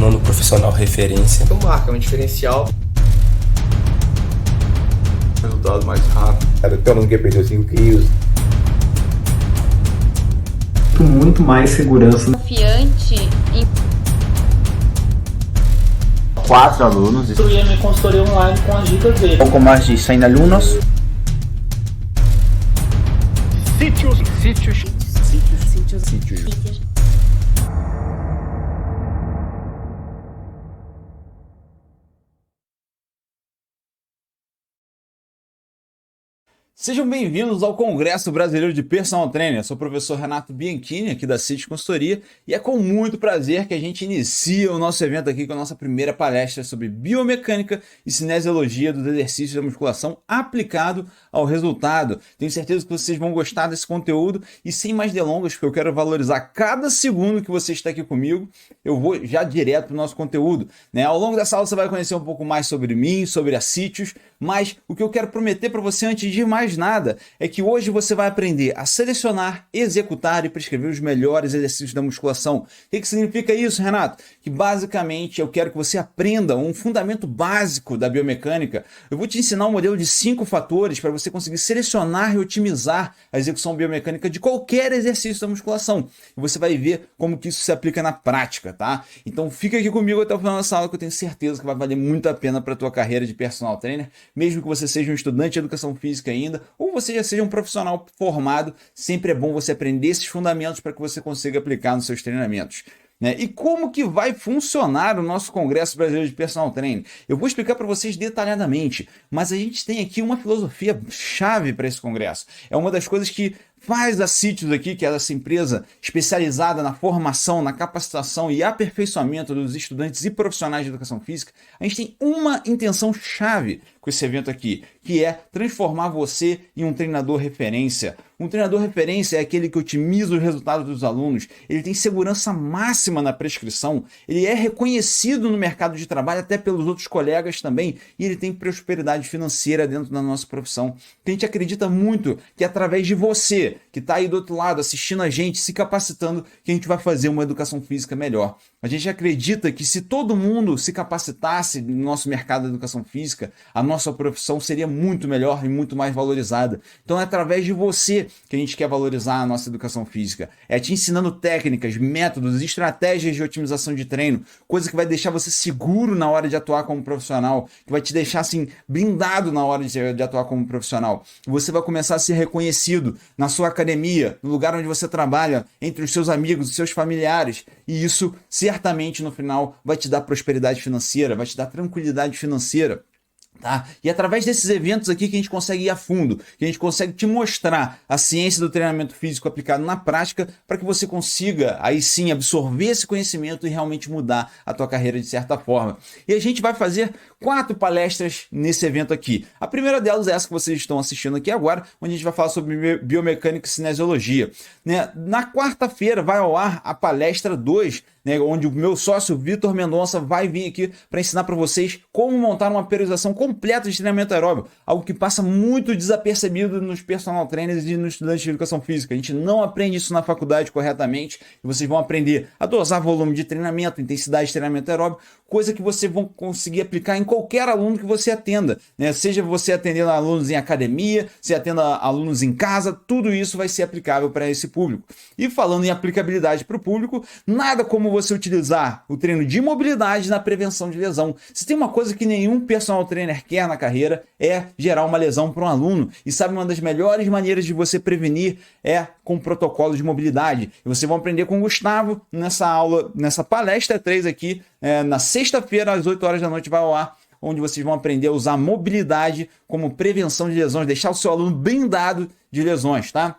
tornando o profissional referência. Então, marca é um diferencial. Resultado mais rápido. Até eu não quer perder 5 quilos. Muito mais segurança. Confiante em 4 alunos. Construir a minha consultoria online com as dicas dele. Pouco mais de 100 alunos. sítios. Sejam bem-vindos ao Congresso Brasileiro de Personal Trainer. Eu sou o professor Renato Bianchini, aqui da Sítios Consultoria, e é com muito prazer que a gente inicia o nosso evento aqui com a nossa primeira palestra sobre biomecânica e cinesiologia dos exercícios da musculação aplicado ao resultado. Tenho certeza que vocês vão gostar desse conteúdo e sem mais delongas, porque eu quero valorizar cada segundo que você está aqui comigo, eu vou já direto para o nosso conteúdo, né? Ao longo dessa aula você vai conhecer um pouco mais sobre mim, sobre a Sítios, mas o que eu quero prometer para você antes de mais nada é que hoje você vai aprender a selecionar, executar e prescrever os melhores exercícios da musculação. O que significa isso, Renato? Que basicamente eu quero que você aprenda um fundamento básico da biomecânica. Eu vou te ensinar um modelo de 5 fatores para você conseguir selecionar e otimizar a execução biomecânica de qualquer exercício da musculação. E você vai ver como que isso se aplica na prática, tá? Então fica aqui comigo até o final dessa aula que eu tenho certeza que vai valer muito a pena para a tua carreira de personal trainer, mesmo que você seja um estudante de educação física ainda, ou você já seja um profissional formado, sempre é bom você aprender esses fundamentos para que você consiga aplicar nos seus treinamentos. Né? E como que vai funcionar o nosso Congresso Brasileiro de Personal Training? Eu vou explicar para vocês detalhadamente, mas a gente tem aqui uma filosofia chave para esse congresso. É uma das coisas que faz a Sítios aqui, que é essa empresa especializada na formação, na capacitação e aperfeiçoamento dos estudantes e profissionais de educação física. A gente tem uma intenção chave com esse evento aqui, que é transformar você em um treinador referência. Um treinador referência é aquele que otimiza os resultados dos alunos, ele tem segurança máxima na prescrição, ele é reconhecido no mercado de trabalho até pelos outros colegas também, e ele tem prosperidade financeira dentro da nossa profissão. A gente acredita muito que através de você, que está aí do outro lado assistindo a gente, se capacitando, que a gente vai fazer uma educação física melhor. A gente acredita que se todo mundo se capacitasse no nosso mercado da educação física, a nossa profissão seria muito melhor e muito mais valorizada. Então é através de você que a gente quer valorizar a nossa educação física. É te ensinando técnicas, métodos, estratégias de otimização de treino, coisa que vai deixar você seguro na hora de atuar como profissional, que vai te deixar assim blindado na hora de atuar como profissional. Você vai começar a ser reconhecido na sua academia, no lugar onde você trabalha, entre os seus amigos, os seus familiares, e isso certamente no final vai te dar prosperidade financeira, vai te dar tranquilidade financeira. Tá? E através desses eventos aqui que a gente consegue ir a fundo, que a gente consegue te mostrar a ciência do treinamento físico aplicado na prática para que você consiga aí sim absorver esse conhecimento e realmente mudar a tua carreira de certa forma. E a gente vai fazer 4 palestras nesse evento aqui. A primeira delas é essa que vocês estão assistindo aqui agora, onde a gente vai falar sobre biomecânica e cinesiologia. Né? Na quarta-feira vai ao ar a palestra 2, né, onde o meu sócio Vitor Mendonça vai vir aqui para ensinar para vocês como montar uma periodização completa de treinamento aeróbico, algo que passa muito desapercebido nos personal trainers e nos estudantes de educação física. A gente não aprende isso na faculdade corretamente e vocês vão aprender a dosar volume de treinamento, intensidade de treinamento aeróbico, coisa que vocês vão conseguir aplicar em qualquer aluno que você atenda, né? Seja você atendendo alunos em academia, se atenda alunos em casa, tudo isso vai ser aplicável para esse público. E falando em aplicabilidade para o público, nada como você utilizar o treino de mobilidade na prevenção de lesão. Se tem uma coisa que nenhum personal trainer quer na carreira, é gerar uma lesão para um aluno. E sabe, uma das melhores maneiras de você prevenir é com protocolo de mobilidade. E vocês vão aprender com o Gustavo nessa aula, nessa palestra 3 aqui, na sexta-feira às 8 horas da noite vai ao ar, onde vocês vão aprender a usar mobilidade como prevenção de lesões, deixar o seu aluno blindado de lesões, tá?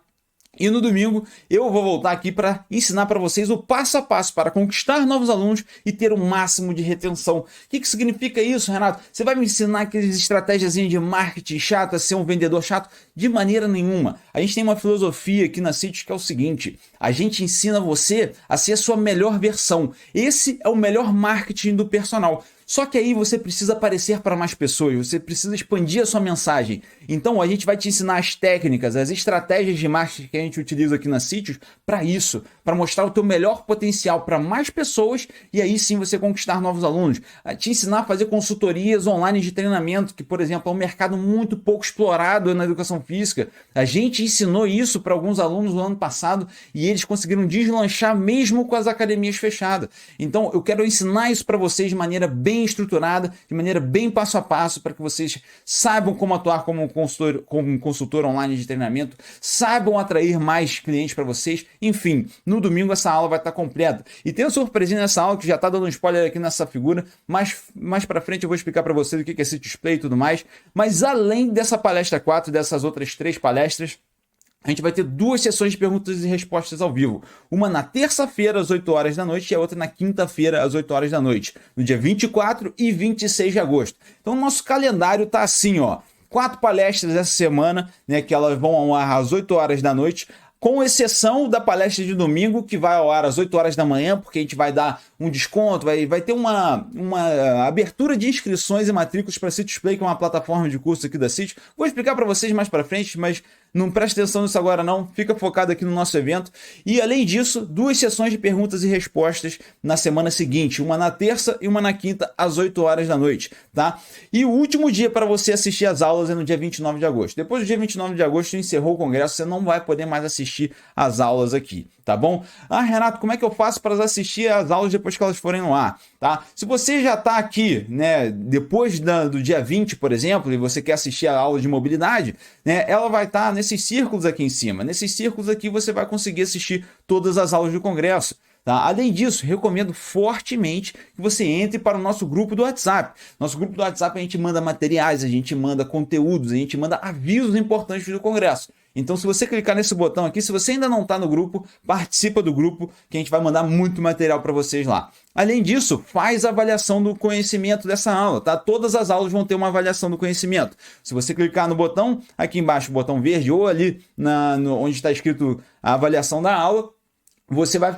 E no domingo eu vou voltar aqui para ensinar para vocês o passo a passo para conquistar novos alunos e ter o máximo de retenção. O que significa isso, Renato? Você vai me ensinar aquelas estratégias de marketing chato, a ser um vendedor chato? De maneira nenhuma. A gente tem uma filosofia aqui na Sítios que é o seguinte: a gente ensina você a ser a sua melhor versão. Esse é o melhor marketing do personal. Só que aí você precisa aparecer para mais pessoas, você precisa expandir a sua mensagem. Então a gente vai te ensinar as técnicas, as estratégias de marketing que a gente utiliza aqui na Sítios para isso, para mostrar o teu melhor potencial para mais pessoas e aí sim você conquistar novos alunos. Te ensinar a fazer consultorias online de treinamento, que por exemplo é um mercado muito pouco explorado na educação física. A gente ensinou isso para alguns alunos no ano passado e eles conseguiram deslanchar mesmo com as academias fechadas. Então eu quero ensinar isso para vocês de maneira bem estruturada, de maneira bem passo a passo, para que vocês saibam como atuar como um consultor online de treinamento, saibam atrair mais clientes para vocês. Enfim, no domingo essa aula vai estar completa. E tem uma surpresinha nessa aula que já está dando um spoiler aqui nessa figura, mas mais para frente eu vou explicar para vocês o que é Sítios Play e tudo mais. Mas além dessa palestra 4 e dessas outras 3 palestras, a gente vai ter 2 sessões de perguntas e respostas ao vivo. Uma na terça-feira, às 8 horas da noite, e a outra na quinta-feira, às 8 horas da noite. No dia 24 e 26 de agosto. Então, o nosso calendário tá assim, ó. 4 palestras essa semana, né, que elas vão ao ar às 8 horas da noite, com exceção da palestra de domingo, que vai ao ar às 8 horas da manhã, porque a gente vai dar um desconto, vai ter uma abertura de inscrições e matrículas para Sítios Play, que é uma plataforma de curso aqui da Sítios. Vou explicar para vocês mais para frente, mas não preste atenção nisso agora não, fica focado aqui no nosso evento. E além disso, 2 sessões de perguntas e respostas na semana seguinte, uma na terça e uma na quinta, às 8 horas da noite, tá? E o último dia para você assistir as aulas é no dia 29 de agosto. Depois do dia 29 de agosto, encerrou o congresso, você não vai poder mais assistir as aulas aqui, tá bom? Ah, Renato, como é que eu faço para assistir as aulas depois que elas forem no ar, tá? Se você já está aqui, né, depois do dia 20, por exemplo, e você quer assistir a aula de mobilidade, né, ela vai estar nesses círculos aqui em cima. Nesses círculos aqui você vai conseguir assistir todas as aulas do congresso. Tá? Além disso, recomendo fortemente que você entre para o nosso grupo do WhatsApp. Nosso grupo do WhatsApp a gente manda materiais, a gente manda conteúdos, a gente manda avisos importantes do congresso. Então, se você clicar nesse botão aqui, se você ainda não está no grupo, participa do grupo, que a gente vai mandar muito material para vocês lá. Além disso, faz a avaliação do conhecimento dessa aula, tá? Todas as aulas vão ter uma avaliação do conhecimento. Se você clicar no botão, aqui embaixo, o botão verde, ou ali onde está escrito a avaliação da aula, você vai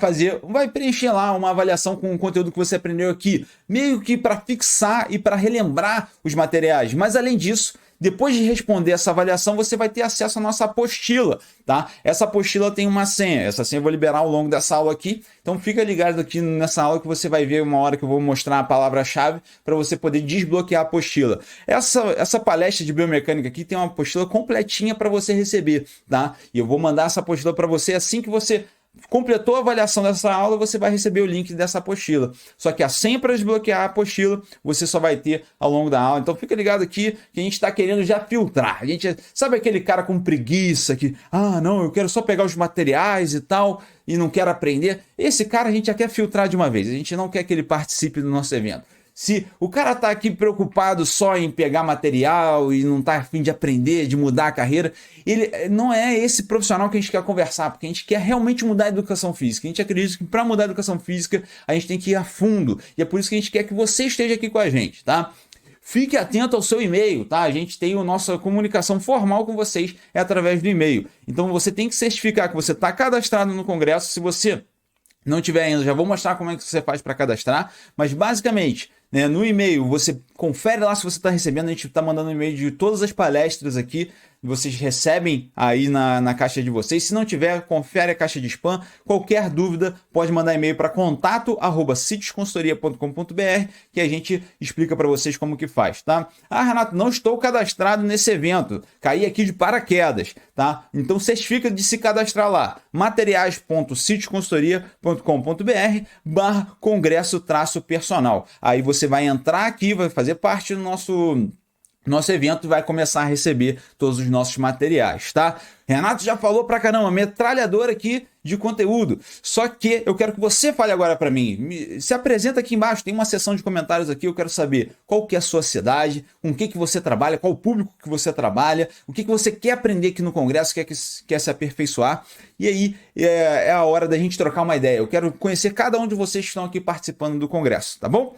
preencher lá uma avaliação com o conteúdo que você aprendeu aqui, meio que para fixar e para relembrar os materiais. Mas além disso, depois de responder essa avaliação, você vai ter acesso à nossa apostila, tá? Essa apostila tem uma senha, essa senha eu vou liberar ao longo dessa aula aqui, então fica ligado aqui nessa aula que você vai ver uma hora que eu vou mostrar a palavra-chave para você poder desbloquear a apostila. Essa palestra de biomecânica aqui tem uma apostila completinha para você receber, tá? E eu vou mandar essa apostila para você assim que você completou a avaliação dessa aula, você vai receber o link dessa apostila. Só que a senha para desbloquear a apostila, você só vai ter ao longo da aula. Então fica ligado aqui que a gente está querendo já filtrar. A gente sabe aquele cara com preguiça que, não, eu quero só pegar os materiais e tal, e não quero aprender. Esse cara a gente já quer filtrar de uma vez. A gente não quer que ele participe do nosso evento. Se o cara tá aqui preocupado só em pegar material e não tá a fim de aprender, de mudar a carreira, ele não é esse profissional que a gente quer conversar, porque a gente quer realmente mudar a educação física. A gente acredita que para mudar a educação física, a gente tem que ir a fundo. E é por isso que a gente quer que você esteja aqui com a gente, tá? Fique atento ao seu e-mail, tá? A gente tem a nossa comunicação formal com vocês, é através do e-mail. Então você tem que certificar que você está cadastrado no congresso. Se você não tiver ainda, já vou mostrar como é que você faz para cadastrar, mas basicamente, né, no e-mail você confere lá se você está recebendo. A gente está mandando um e-mail de todas as palestras aqui, vocês recebem aí na caixa de vocês. Se não tiver, confere a caixa de spam. Qualquer dúvida, pode mandar e-mail para contato@sitiosconsultoria.com.br que a gente explica para vocês como que faz, tá? Renato, não estou cadastrado nesse evento, caí aqui de paraquedas, tá? Então certifica de se cadastrar lá, materiais.sitiosconsultoria.com.br/congresso-personal. Aí você vai entrar aqui, vai fazer parte do nosso evento e vai começar a receber todos os nossos materiais, tá? Renato já falou pra caramba, metralhadora aqui de conteúdo. Só que eu quero que você fale agora pra mim. Se apresenta aqui embaixo, tem uma seção de comentários aqui, eu quero saber qual que é a sua cidade, com o que você trabalha, qual o público que você trabalha, o que você quer aprender aqui no congresso, quer se aperfeiçoar. E aí é a hora da gente trocar uma ideia. Eu quero conhecer cada um de vocês que estão aqui participando do congresso, tá bom?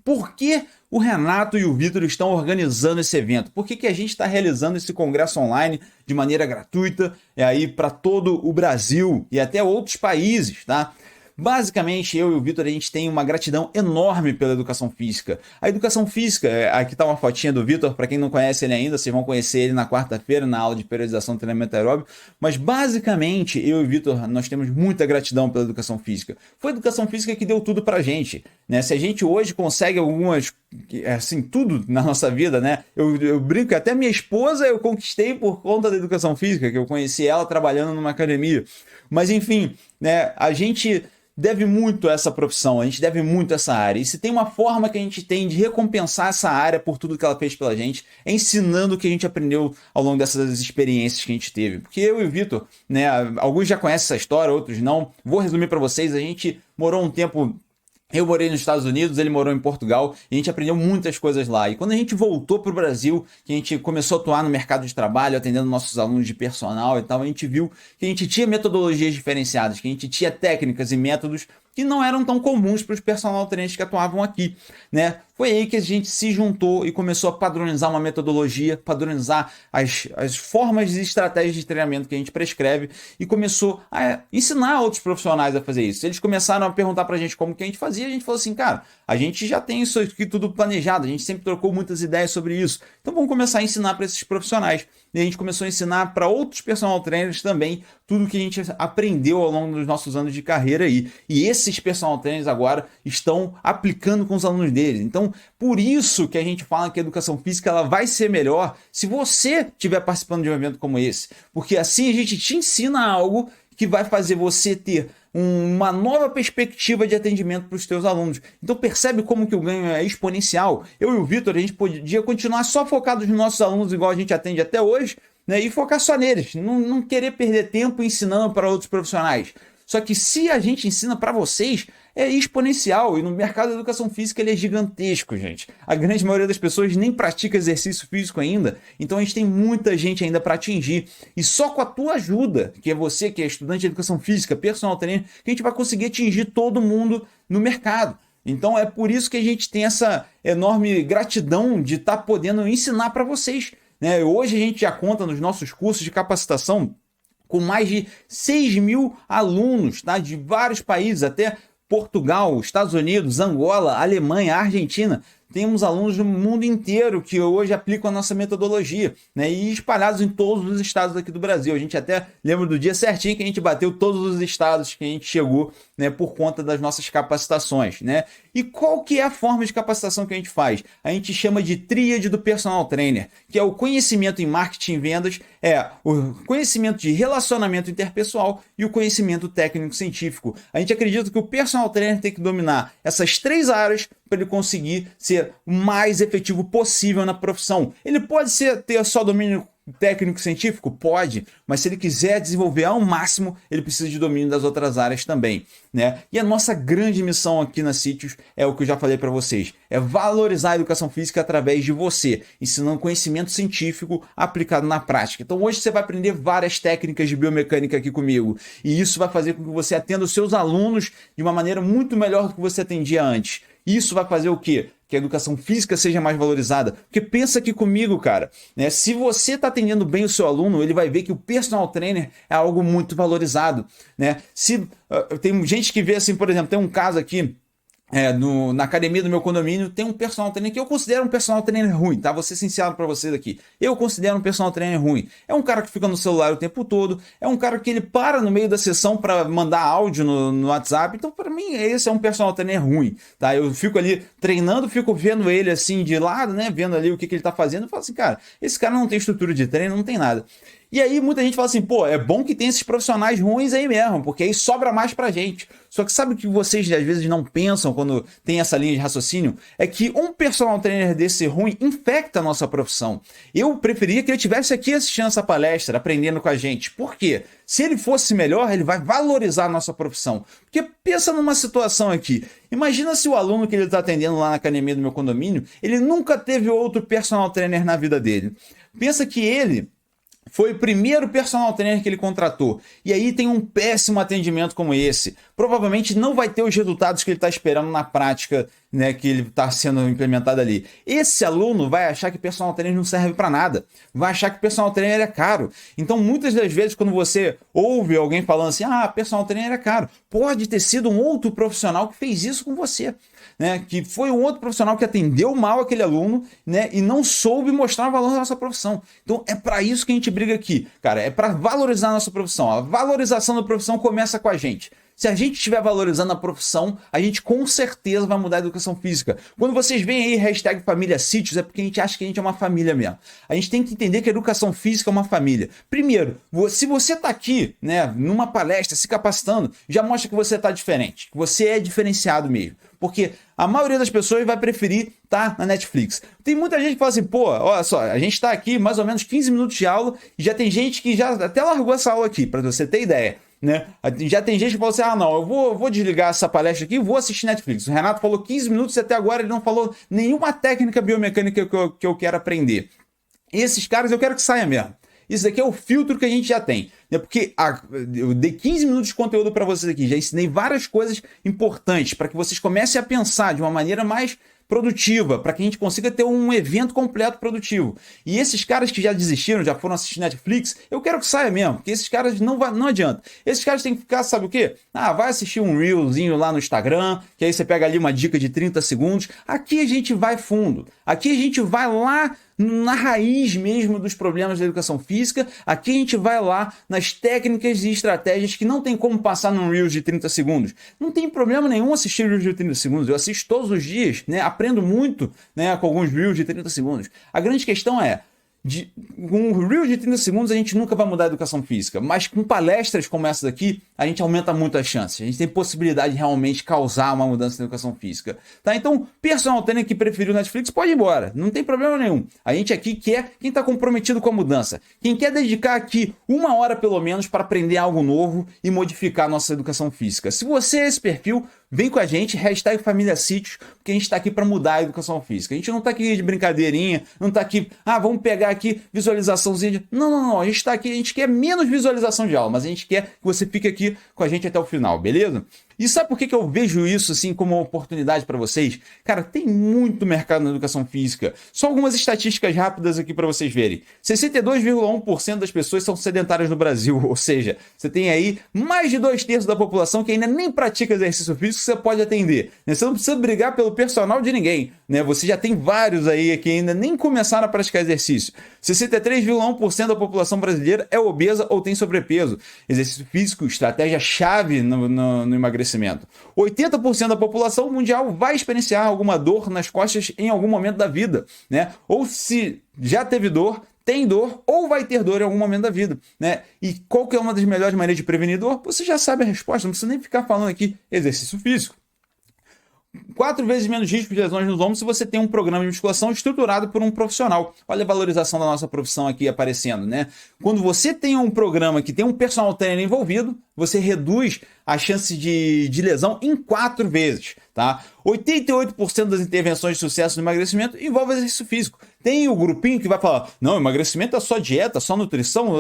Por que o Renato e o Vitor estão organizando esse evento? Por que a gente está realizando esse congresso online de maneira gratuita aí para todo o Brasil e até outros países, tá? Basicamente, eu e o Vitor, a gente tem uma gratidão enorme pela educação física. A educação física, aqui tá uma fotinha do Vitor, para quem não conhece ele ainda, vocês vão conhecer ele na quarta-feira, na aula de periodização do treinamento aeróbico, mas basicamente, eu e o Vitor, nós temos muita gratidão pela educação física. Foi a educação física que deu tudo pra gente, né? Se a gente hoje consegue algumas, assim, tudo na nossa vida, né? Eu brinco que até minha esposa eu conquistei por conta da educação física, que eu conheci ela trabalhando numa academia. Mas enfim, né? A gente deve muito a essa profissão, a gente deve muito a essa área. E se tem uma forma que a gente tem de recompensar essa área por tudo que ela fez pela gente, é ensinando o que a gente aprendeu ao longo dessas experiências que a gente teve. Porque eu e o Vitor, né, alguns já conhecem essa história, outros não. Vou resumir para vocês, a gente morou um tempo... Eu morei nos Estados Unidos, ele morou em Portugal, e a gente aprendeu muitas coisas lá. E quando a gente voltou para o Brasil, que a gente começou a atuar no mercado de trabalho, atendendo nossos alunos de personal e tal, a gente viu que a gente tinha metodologias diferenciadas, que a gente tinha técnicas e métodos que não eram tão comuns para os personal trainers que atuavam aqui, né? Foi aí que a gente se juntou e começou a padronizar uma metodologia, padronizar as formas e estratégias de treinamento que a gente prescreve e começou a ensinar outros profissionais a fazer isso. Eles começaram a perguntar pra gente como que a gente fazia, a gente falou assim, cara, a gente já tem isso aqui tudo planejado, a gente sempre trocou muitas ideias sobre isso, então vamos começar a ensinar para esses profissionais. E a gente começou a ensinar para outros personal trainers também tudo que a gente aprendeu ao longo dos nossos anos de carreira aí. E esses personal trainers agora estão aplicando com os alunos deles. Então, por isso que a gente fala que a educação física ela vai ser melhor se você estiver participando de um evento como esse. Porque assim a gente te ensina algo que vai fazer você ter uma nova perspectiva de atendimento para os teus alunos. Então percebe como que o ganho é exponencial. Eu e o Vitor, a gente podia continuar só focados nos nossos alunos igual a gente atende até hoje, né, e focar só neles, não querer perder tempo ensinando para outros profissionais. Só que se a gente ensina para vocês, é exponencial. E no mercado da educação física ele é gigantesco, gente. A grande maioria das pessoas nem pratica exercício físico ainda. Então a gente tem muita gente ainda para atingir. E só com a tua ajuda, que é você que é estudante de educação física, personal trainer, que a gente vai conseguir atingir todo mundo no mercado. Então é por isso que a gente tem essa enorme gratidão de estar podendo ensinar para vocês, né? Hoje a gente já conta nos nossos cursos de capacitação com mais de 6.000 alunos, tá? De vários países, até Portugal, Estados Unidos, Angola, Alemanha, Argentina. Temos alunos do mundo inteiro que hoje aplicam a nossa metodologia, né? E espalhados em todos os estados aqui do Brasil. A gente até lembra do dia certinho que a gente bateu todos os estados que a gente chegou, né, por conta das nossas capacitações, né? E qual que é a forma de capacitação que a gente faz? A gente chama de tríade do personal trainer, que é o conhecimento em marketing e vendas, o conhecimento de relacionamento interpessoal e o conhecimento técnico-científico. A gente acredita que o personal trainer tem que dominar essas 3 áreas para ele conseguir ser o mais efetivo possível na profissão. Ele pode ter só domínio técnico-científico? Pode, mas se ele quiser desenvolver ao máximo, ele precisa de domínio das outras áreas também, né? E a nossa grande missão aqui na Sítios é o que eu já falei para vocês, é valorizar a educação física através de você, ensinando conhecimento científico aplicado na prática. Então hoje você vai aprender várias técnicas de biomecânica aqui comigo, e isso vai fazer com que você atenda os seus alunos de uma maneira muito melhor do que você atendia antes. Isso vai fazer o quê? Que a educação física seja mais valorizada. Porque pensa aqui comigo, cara, né? Se você está atendendo bem o seu aluno, ele vai ver que o personal trainer é algo muito valorizado, né? Tem gente que vê assim, por exemplo, tem um caso aqui, na academia do meu condomínio, tem um personal trainer que eu considero um personal trainer ruim, tá? Vou ser sincero pra vocês aqui. Eu considero um personal trainer ruim. É um cara que fica no celular o tempo todo, é um cara que ele para no meio da sessão pra mandar áudio no WhatsApp. Então, pra mim, esse é um personal trainer ruim, tá? Eu fico ali treinando, fico vendo ele assim de lado, né? Vendo ali o que ele tá fazendo. Eu falo assim, cara, esse cara não tem estrutura de treino, não tem nada. E aí muita gente fala assim, pô, é bom que tem esses profissionais ruins aí mesmo, porque aí sobra mais pra gente. Só que sabe o que vocês às vezes não pensam quando tem essa linha de raciocínio? É que um personal trainer desse ruim infecta a nossa profissão. Eu preferia que ele estivesse aqui assistindo essa palestra, aprendendo com a gente. Por quê? Se ele fosse melhor, ele vai valorizar a nossa profissão. Porque pensa numa situação aqui. Imagina se o aluno que ele está atendendo lá na academia do meu condomínio, ele nunca teve outro personal trainer na vida dele. Pensa que ele foi o primeiro personal trainer que ele contratou. E aí tem um péssimo atendimento como esse. Provavelmente não vai ter os resultados que ele está esperando na prática né, que ele está sendo implementado ali. Esse aluno vai achar que personal trainer não serve para nada, vai achar que personal trainer é caro. Então, muitas das vezes, quando você ouve alguém falando assim, personal trainer é caro, pode ter sido um outro profissional que fez isso com você, né, que foi um outro profissional que atendeu mal aquele aluno, né, e não soube mostrar o valor da nossa profissão. Então, é para isso que a gente briga aqui, cara, é para valorizar a nossa profissão. A valorização da profissão começa com a gente. Se a gente estiver valorizando a profissão, a gente com certeza vai mudar a educação física. Quando vocês veem aí hashtag família sítios, é porque a gente acha que a gente é uma família mesmo. A gente tem que entender que a educação física é uma família. Primeiro, se você está aqui, né, numa palestra, se capacitando, já mostra que você está diferente, que você é diferenciado mesmo. Porque a maioria das pessoas vai preferir estar na Netflix. Tem muita gente que fala assim, olha só, a gente está aqui mais ou menos 15 minutos de aula e já tem gente que já até largou essa aula aqui, para você ter ideia. Né? Já tem gente que fala assim, não, eu vou desligar essa palestra aqui e vou assistir Netflix. O Renato falou 15 minutos e até agora ele não falou nenhuma técnica biomecânica que eu quero aprender. E esses caras eu quero que saia mesmo. Isso aqui é o filtro que a gente já tem, né? Porque eu dei 15 minutos de conteúdo para vocês aqui, já ensinei várias coisas importantes para que vocês comecem a pensar de uma maneira mais produtiva, para que a gente consiga ter um evento completo produtivo. E esses caras que já desistiram, já foram assistir Netflix, eu quero que saia mesmo, porque esses caras não adianta. Esses caras têm que ficar, sabe o quê? Vai assistir um Reelzinho lá no Instagram, que aí você pega ali uma dica de 30 segundos. Aqui a gente vai fundo. Aqui a gente vai lá na raiz mesmo dos problemas da educação física. Aqui a gente vai lá nas técnicas e estratégias que não tem como passar num Reels de 30 segundos. Não tem problema nenhum assistir Reels de 30 segundos. Eu assisto todos os dias, né? Aprendo muito, né, com alguns Reels de 30 segundos. A grande questão é, com um Reel de 30 segundos a gente nunca vai mudar a educação física, mas com palestras como essa daqui, a gente aumenta muito as chances. A gente tem possibilidade de realmente causar uma mudança na educação física. Tá? Então, personal trainer que preferiu Netflix pode ir embora, não tem problema nenhum. A gente aqui quer quem está comprometido com a mudança, quem quer dedicar aqui 1 hora pelo menos para aprender algo novo e modificar a nossa educação física. Se você é esse perfil, vem com a gente, hashtag Família Sítios, porque a gente está aqui para mudar a educação física. A gente não está aqui de brincadeirinha, não está aqui, vamos pegar aqui visualizaçãozinha. Não. A gente está aqui, a gente quer menos visualização de aula, mas a gente quer que você fique aqui com a gente até o final, beleza? E sabe por que eu vejo isso assim como uma oportunidade para vocês? Cara, tem muito mercado na educação física. Só algumas estatísticas rápidas aqui para vocês verem. 62,1% das pessoas são sedentárias no Brasil, ou seja, você tem aí mais de 2/3 da população que ainda nem pratica exercício físico que você pode atender. Você não precisa brigar pelo personal de ninguém, né? Você já tem vários aí que ainda nem começaram a praticar exercício. 63,1% da população brasileira é obesa ou tem sobrepeso. Exercício físico, estratégia-chave no emagrecimento. 80% da população mundial vai experienciar alguma dor nas costas em algum momento da vida, né? Ou se já teve dor, tem dor ou vai ter dor em algum momento da vida, né? E qual que é uma das melhores maneiras de prevenir dor? Você já sabe a resposta, não precisa nem ficar falando aqui exercício físico. 4 vezes menos risco de lesões nos ombros se você tem um programa de musculação estruturado por um profissional. Olha a valorização da nossa profissão aqui aparecendo, né? Quando você tem um programa que tem um personal trainer envolvido, você reduz a chance de lesão em 4 vezes, tá? 88% das intervenções de sucesso no emagrecimento envolvem exercício físico. Tem o grupinho que vai falar, não, emagrecimento é só dieta, só nutrição.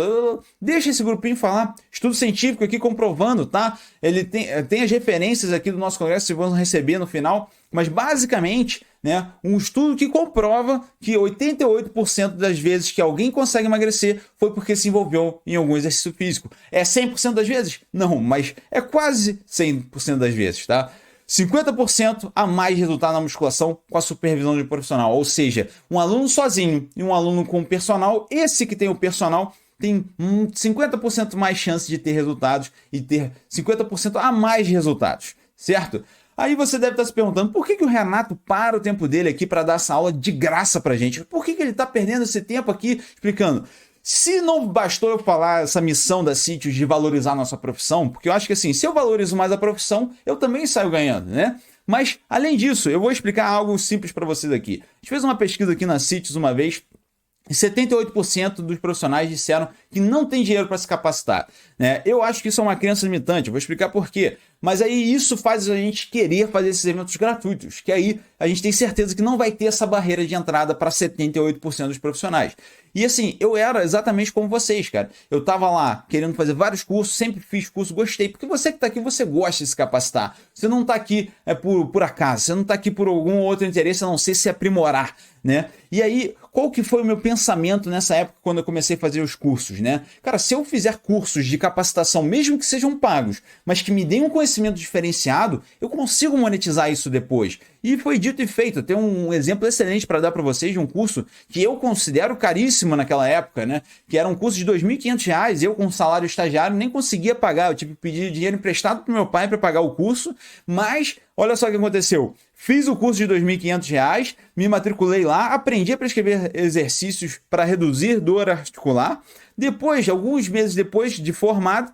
Deixa esse grupinho falar. Estudo científico aqui comprovando, tá? Ele tem as referências aqui do nosso congresso, que vão receber no final. Mas basicamente, né, um estudo que comprova que 88% das vezes que alguém consegue emagrecer foi porque se envolveu em algum exercício físico. É 100% das vezes? Não, mas é quase 100% das vezes, tá? 50% a mais resultado na musculação com a supervisão de um profissional. Ou seja, um aluno sozinho e um aluno com personal, esse que tem o personal tem 50% mais chance de ter resultados e ter 50% a mais de resultados, certo? Aí você deve estar se perguntando, por que o Renato para o tempo dele aqui para dar essa aula de graça pra gente? Por que ele está perdendo esse tempo aqui explicando? Se não bastou eu falar essa missão da Sítios de valorizar a nossa profissão, porque eu acho que assim, se eu valorizo mais a profissão, eu também saio ganhando, né? Mas, além disso, eu vou explicar algo simples para vocês aqui. A gente fez uma pesquisa aqui na Sítios uma vez, e 78% dos profissionais disseram que não tem dinheiro para se capacitar, né? Eu acho que isso é uma crença limitante, eu vou explicar por quê. Mas aí isso faz a gente querer fazer esses eventos gratuitos, que aí a gente tem certeza que não vai ter essa barreira de entrada para 78% dos profissionais. E assim, eu era exatamente como vocês, cara. Eu tava lá querendo fazer vários cursos, sempre fiz curso, gostei. Porque você que tá aqui, você gosta de se capacitar. Você não tá aqui por acaso, você não tá aqui por algum outro interesse, a não ser se aprimorar, né? E aí, qual que foi o meu pensamento nessa época quando eu comecei a fazer os cursos, né? Cara, se eu fizer cursos de capacitação, mesmo que sejam pagos, mas que me deem um conhecimento diferenciado, eu consigo monetizar isso depois. E foi dito e feito. Tem um exemplo excelente para dar para vocês de um curso que eu considero caríssimo naquela época, né? Que era um curso de R$ 2.500, eu com salário estagiário nem conseguia pagar. Eu tive que pedir dinheiro emprestado pro meu pai para pagar o curso, mas olha só o que aconteceu. Fiz o curso de R$ 2.500, me matriculei lá, aprendi a prescrever exercícios para reduzir dor articular. Depois, alguns meses depois de formado,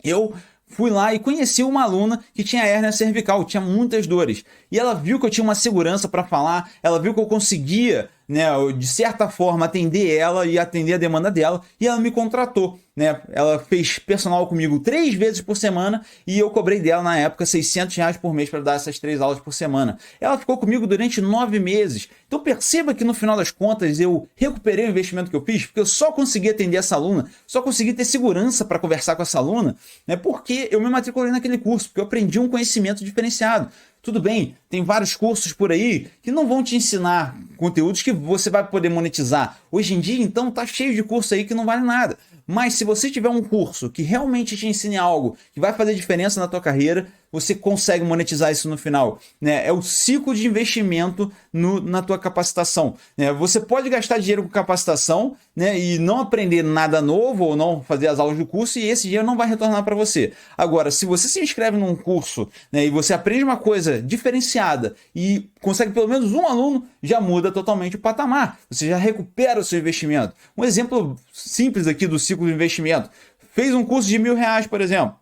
eu fui lá e conheci uma aluna que tinha hérnia cervical, tinha muitas dores. E ela viu que eu tinha uma segurança para falar, ela viu que eu conseguia, né, de certa forma, atender ela e atender a demanda dela, e ela me contratou. Né? Ela fez personal comigo 3 vezes por semana e eu cobrei dela na época R$600 por mês para dar essas 3 aulas por semana. Ela ficou comigo durante 9 meses. Então perceba que no final das contas eu recuperei o investimento que eu fiz, porque eu só consegui atender essa aluna, só consegui ter segurança para conversar com essa aluna, né? Porque eu me matriculei naquele curso, porque eu aprendi um conhecimento diferenciado. Tudo bem, tem vários cursos por aí que não vão te ensinar conteúdos que você vai poder monetizar. Hoje em dia, então, tá cheio de curso aí que não vale nada. Mas se você tiver um curso que realmente te ensine algo que vai fazer diferença na tua carreira, você consegue monetizar isso no final, né? É o ciclo de investimento na tua capacitação, né? Você pode gastar dinheiro com capacitação, né, e não aprender nada novo ou não fazer as aulas do curso e esse dinheiro não vai retornar para você. Agora, se você se inscreve num curso, né, e você aprende uma coisa diferenciada e consegue pelo menos um aluno, já muda totalmente o patamar. Você já recupera o seu investimento. Um exemplo simples aqui do ciclo de investimento. Fez um curso de R$1.000, por exemplo.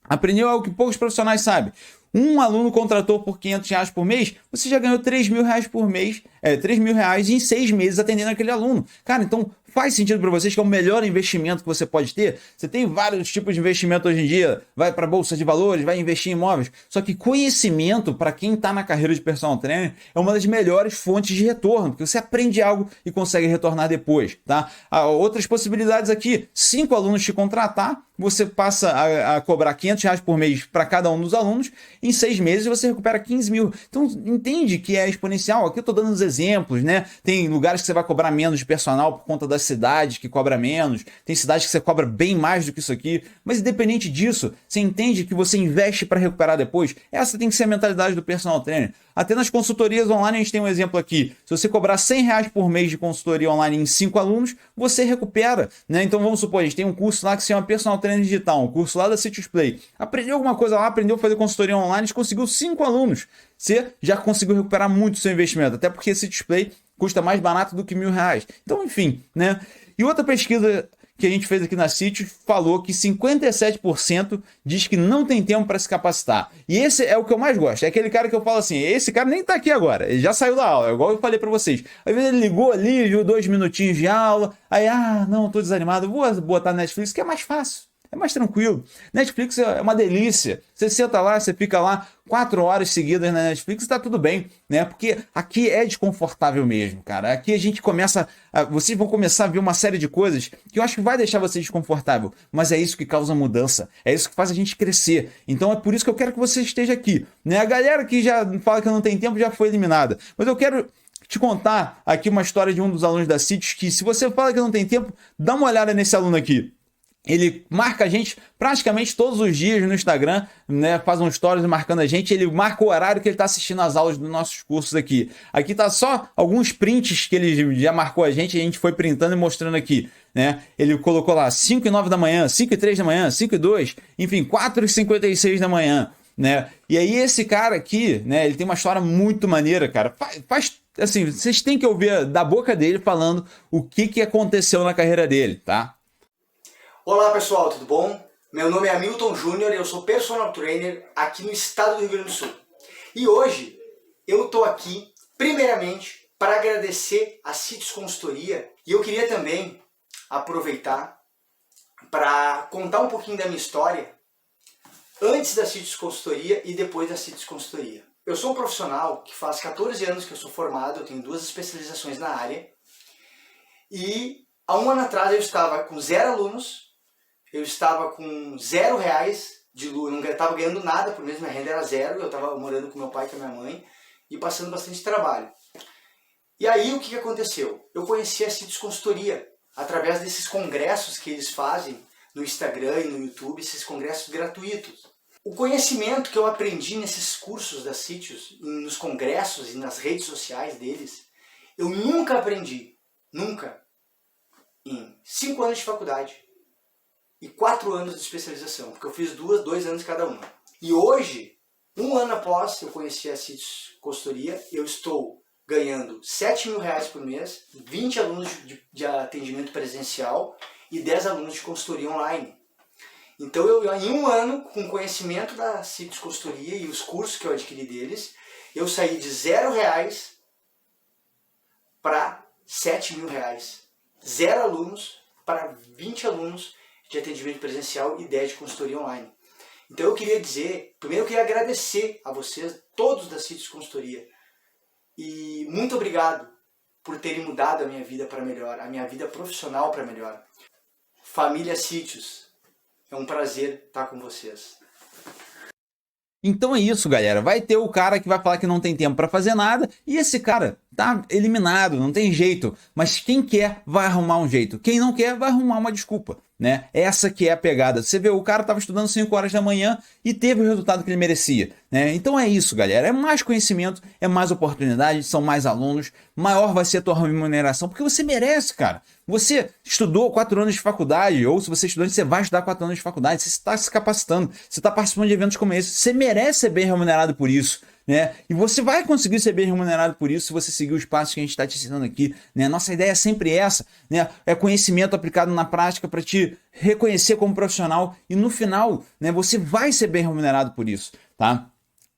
Aprendeu algo que poucos profissionais sabem. Um aluno contratou por R$500 por mês, você já ganhou R$3.000 por mês, R$3.000 em 6 meses atendendo aquele aluno. Cara, então faz sentido para vocês que é o melhor investimento que você pode ter? Você tem vários tipos de investimento hoje em dia, vai para a bolsa de valores, vai investir em imóveis, só que conhecimento, para quem está na carreira de personal trainer, é uma das melhores fontes de retorno, porque você aprende algo e consegue retornar depois, tá? Outras possibilidades aqui, 5 alunos te contratar, você passa a cobrar R$500 por mês para cada um dos alunos, em 6 meses você recupera 15 mil. Então entende que é exponencial. Aqui eu estou dando os exemplos, né? Tem lugares que você vai cobrar menos de personal por conta das cidades que cobra menos, tem cidades que você cobra bem mais do que isso aqui, mas independente disso, você entende que você investe para recuperar depois. Essa tem que ser a mentalidade do personal trainer. Até nas consultorias online a gente tem um exemplo aqui. Se você cobrar R$100 por mês de consultoria online em 5 alunos, você recupera, né? Então vamos supor, a gente tem um curso lá que se chama Personal Trainer Digital, um curso lá da Citrus Play. Aprendeu alguma coisa lá, aprendeu a fazer consultoria online, a gente conseguiu 5 alunos. Você já conseguiu recuperar muito o seu investimento, até porque Citrus Play custa mais barato do que R$1.000. Então, enfim, né? E outra pesquisa que a gente fez aqui na Citrus falou que 57% diz que não tem tempo para se capacitar. E esse é o que eu mais gosto. É aquele cara que eu falo assim, esse cara nem tá aqui agora, ele já saiu da aula, igual eu falei para vocês. Às vezes ele ligou ali, viu 2 minutinhos de aula, aí, não, tô desanimado, vou botar Netflix, que é mais fácil. É mais tranquilo. Netflix é uma delícia. Você senta lá, você fica lá 4 horas seguidas na Netflix e tá tudo bem, né? Porque aqui é desconfortável mesmo, cara. Aqui a gente começa... Vocês vão começar a ver uma série de coisas que eu acho que vai deixar você desconfortável. Mas é isso que causa mudança. É isso que faz a gente crescer. Então é por isso que eu quero que você esteja aqui, né? A galera que já fala que não tem tempo já foi eliminada. Mas eu quero te contar aqui uma história de um dos alunos da Citrus que, se você fala que não tem tempo, dá uma olhada nesse aluno aqui. Ele marca a gente praticamente todos os dias no Instagram, né? Faz um stories marcando a gente. Ele marca o horário que ele está assistindo as aulas dos nossos cursos aqui. Aqui tá só alguns prints que ele já marcou a gente foi printando e mostrando aqui, né? Ele colocou lá 5 e 9 da manhã, 5 e 3 da manhã, 5 e 2, enfim, 4 e 56 da manhã, né? E aí esse cara aqui, né? Ele tem uma história muito maneira, cara. Faz assim, vocês têm que ouvir da boca dele falando o que aconteceu na carreira dele, tá? Olá pessoal, tudo bom? Meu nome é Hamilton Júnior e eu sou personal trainer aqui no estado do Rio Grande do Sul. E hoje eu estou aqui primeiramente para agradecer a Citrus Consultoria e eu queria também aproveitar para contar um pouquinho da minha história antes da Sítios Consultoria e depois da Sítios Consultoria. Eu sou um profissional que faz 14 anos que eu sou formado, eu tenho 2 especializações na área, e há um ano atrás eu estava com 0 alunos, eu estava com R$0 de luz, não estava ganhando nada por mês, minha renda era 0, eu estava morando com meu pai e com a minha mãe e passando bastante trabalho. E aí o que aconteceu? Eu conheci a Sítios Consultoria através desses congressos que eles fazem no Instagram e no YouTube, esses congressos gratuitos. O conhecimento que eu aprendi nesses cursos da Sítios, nos congressos e nas redes sociais deles, eu nunca aprendi, nunca, em 5 anos de faculdade e 4 anos de especialização, porque eu fiz 2 anos cada uma. E hoje, 1 ano após eu conhecer a Sítios Consultoria, eu estou ganhando R$7.000 por mês, 20 alunos de atendimento presencial e 10 alunos de consultoria online. Então eu em 1 ano, com conhecimento da Sítios Consultoria e os cursos que eu adquiri deles, eu saí de R$0 para R$7.000. 0 alunos para 20 alunos de atendimento presencial e 10 de consultoria online. Então eu queria dizer, primeiro eu queria agradecer a vocês, todos da Sítios Consultoria, e muito obrigado por terem mudado a minha vida para melhor, a minha vida profissional para melhor. Família Sítios, é um prazer estar com vocês. Então é isso, galera. Vai ter o cara que vai falar que não tem tempo pra fazer nada e esse cara tá eliminado, não tem jeito. Mas quem quer vai arrumar um jeito. Quem não quer vai arrumar uma desculpa, né? Essa que é a pegada. Você vê, o cara tava estudando 5 horas da manhã e teve o resultado que ele merecia, né? Então é isso, galera. É mais conhecimento, é mais oportunidade, são mais alunos, maior vai ser a tua remuneração, porque você merece, cara. Você estudou 4 anos de faculdade, ou se você é estudante, você vai estudar 4 anos de faculdade, você está se capacitando, você está participando de eventos como esse, você merece ser bem remunerado por isso, né? E você vai conseguir ser bem remunerado por isso se você seguir os passos que a gente está te ensinando aqui, né? Nossa ideia é sempre essa, né? É conhecimento aplicado na prática para te reconhecer como profissional e no final, né, você vai ser bem remunerado por isso, tá?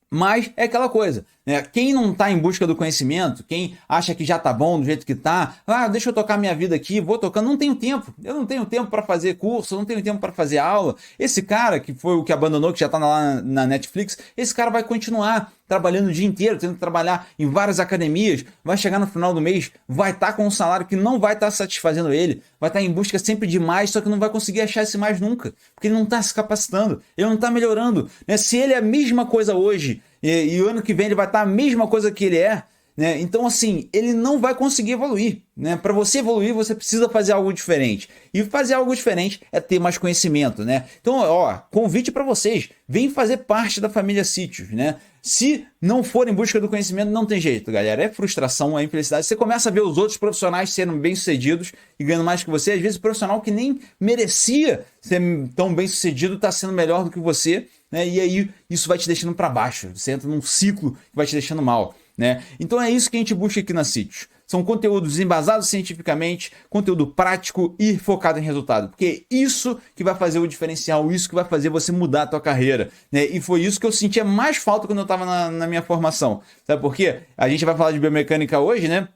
Mas é aquela coisa, né? Quem não está em busca do conhecimento, quem acha que já tá bom do jeito que tá, deixa eu tocar minha vida aqui, vou tocando, não tenho tempo, eu não tenho tempo para fazer curso, eu não tenho tempo para fazer aula. Esse cara que foi o que abandonou, que já tá lá na Netflix, esse cara vai continuar trabalhando o dia inteiro, tendo que trabalhar em várias academias, vai chegar no final do mês, vai estar com um salário que não vai estar satisfazendo ele, vai estar em busca sempre de mais, só que não vai conseguir achar esse mais nunca, porque ele não está se capacitando, ele não está melhorando, né? Se ele é a mesma coisa hoje e o ano que vem ele vai estar a mesma coisa que ele é, né? Então assim, ele não vai conseguir evoluir, né? Para você evoluir, você precisa fazer algo diferente. E fazer algo diferente é ter mais conhecimento, né? Então, ó, convite para vocês, vem fazer parte da família Sítios, né? Se não for em busca do conhecimento, não tem jeito, galera. É frustração, é infelicidade. Você começa a ver os outros profissionais sendo bem-sucedidos e ganhando mais que você. Às vezes o profissional que nem merecia ser tão bem-sucedido está sendo melhor do que você, né? E aí isso vai te deixando para baixo. Você entra num ciclo que vai te deixando mal, né? Então é isso que a gente busca aqui na Sítios. São conteúdos embasados cientificamente, conteúdo prático e focado em resultado. Porque é isso que vai fazer o diferencial, isso que vai fazer você mudar a tua carreira, né? E foi isso que eu sentia mais falta quando eu estava na minha formação. Sabe por quê? A gente vai falar de biomecânica hoje, né?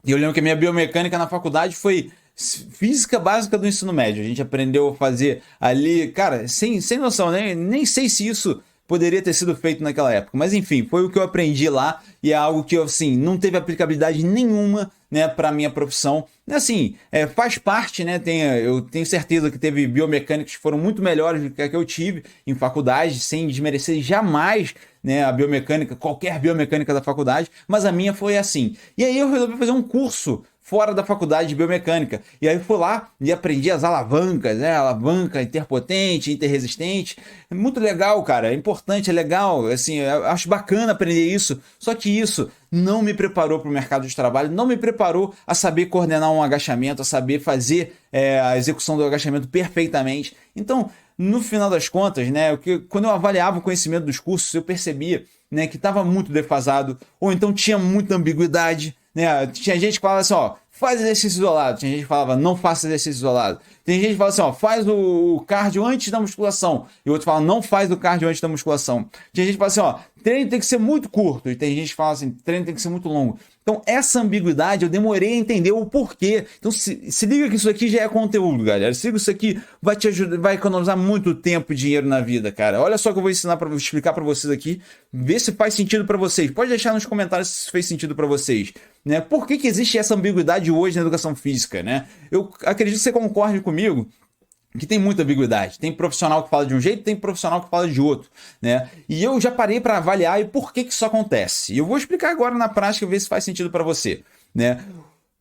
E eu lembro que a minha biomecânica na faculdade foi física básica do ensino médio. A gente aprendeu a fazer ali, cara, sem noção, né? Nem sei se isso poderia ter sido feito naquela época, mas enfim, foi o que eu aprendi lá e é algo que, assim, não teve aplicabilidade nenhuma, né, para minha profissão. Assim, faz parte, né, eu tenho certeza que teve biomecânicos que foram muito melhores do que a que eu tive em faculdade, sem desmerecer jamais, né, a biomecânica, qualquer biomecânica da faculdade, mas a minha foi assim. E aí eu resolvi fazer um curso fora da faculdade de biomecânica. E aí fui lá e aprendi as alavancas, né? Alavanca interpotente, interresistente. É muito legal, cara. É importante, é legal. Assim, eu acho bacana aprender isso. Só que isso não me preparou para o mercado de trabalho, não me preparou a saber coordenar um agachamento, a saber fazer a execução do agachamento perfeitamente. Então, no final das contas, né, quando eu avaliava o conhecimento dos cursos, eu percebia, né, que estava muito defasado, ou então tinha muita ambiguidade, né? Tinha gente que falava assim, ó, faz exercício isolado. Tinha gente que falava, não faça exercício isolado. Tem gente que fala assim, ó, faz o cardio antes da musculação. E outro fala, não faz o cardio antes da musculação. Tem gente que fala assim, ó, treino tem que ser muito curto. E tem gente que fala assim, treino tem que ser muito longo. Então, essa ambiguidade, eu demorei a entender o porquê. Então, se liga que isso aqui já é conteúdo, galera. Se liga que isso aqui vai te ajudar, vai economizar muito tempo e dinheiro na vida, cara. Olha só que eu vou explicar para vocês aqui. Vê se faz sentido para vocês. Pode deixar nos comentários se isso fez sentido para vocês. Né? Por que existe essa ambiguidade hoje na educação física? Né? Eu acredito que você concorde comigo que tem muita ambiguidade. Tem profissional que fala de um jeito, tem profissional que fala de outro, né? E eu já parei para avaliar e por que isso acontece. E eu vou explicar agora na prática, ver se faz sentido para você, né?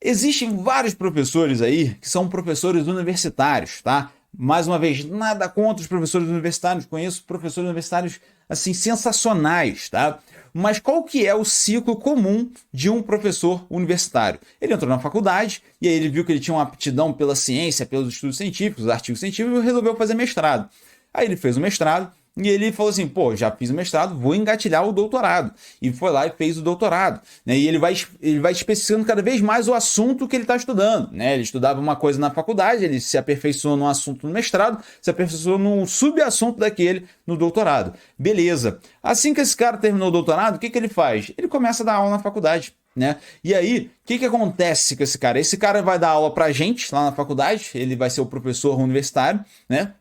Existem vários professores aí que são professores universitários, tá? Mais uma vez, nada contra os professores universitários, conheço professores universitários assim sensacionais, tá? Mas qual que é o ciclo comum de um professor universitário? Ele entrou na faculdade e aí ele viu que ele tinha uma aptidão pela ciência, pelos estudos científicos, artigos científicos, e resolveu fazer mestrado. Aí ele fez o mestrado e ele falou assim, pô, já fiz o mestrado, vou engatilhar o doutorado. E foi lá e fez o doutorado, né? E ele vai especificando cada vez mais o assunto que ele está estudando, né? Ele estudava uma coisa na faculdade, ele se aperfeiçoou num assunto no mestrado, se aperfeiçoou num subassunto daquele no doutorado. Beleza. Assim que esse cara terminou o doutorado, o que ele faz? Ele começa a dar aula na faculdade, né? E aí, o que acontece com esse cara? Esse cara vai dar aula pra gente lá na faculdade, ele vai ser o professor universitário, né?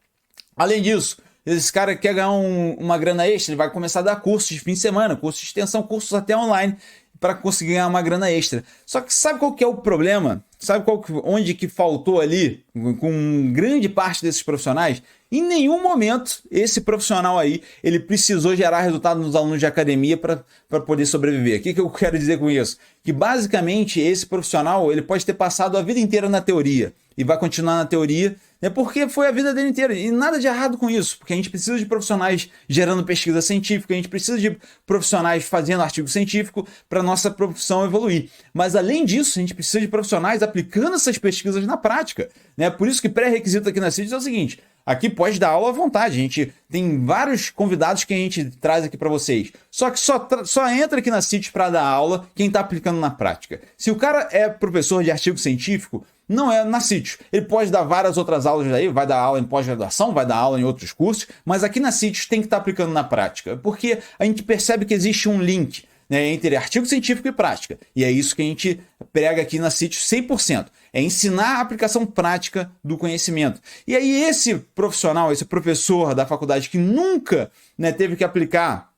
Além disso, esse cara quer ganhar uma grana extra, ele vai começar a dar cursos de fim de semana, cursos de extensão, cursos até online, para conseguir ganhar uma grana extra. Só que sabe qual que é o problema? Sabe onde que faltou ali, com grande parte desses profissionais? Em nenhum momento esse profissional aí, ele precisou gerar resultado nos alunos de academia para poder sobreviver. O que eu quero dizer com isso? Que basicamente esse profissional, ele pode ter passado a vida inteira na teoria e vai continuar na teoria, né, porque foi a vida dele inteira. E nada de errado com isso, porque a gente precisa de profissionais gerando pesquisa científica, a gente precisa de profissionais fazendo artigo científico para nossa profissão evoluir. Mas além disso, a gente precisa de profissionais aplicando essas pesquisas na prática, né? Por isso que pré-requisito aqui na CITES é o seguinte: aqui pode dar aula à vontade, a gente tem vários convidados que a gente traz aqui para vocês. Só que só entra aqui na CITES para dar aula quem está aplicando na prática. Se o cara é professor de artigo científico, não é na CITES. Ele pode dar várias outras aulas aí, vai dar aula em pós-graduação, vai dar aula em outros cursos, mas aqui na CITES tem que estar aplicando na prática, porque a gente percebe que existe um link, né, entre artigo científico e prática. E é isso que a gente prega aqui na CITES 100%. É ensinar a aplicação prática do conhecimento. E aí esse profissional, esse professor da faculdade que nunca, né, teve que aplicar,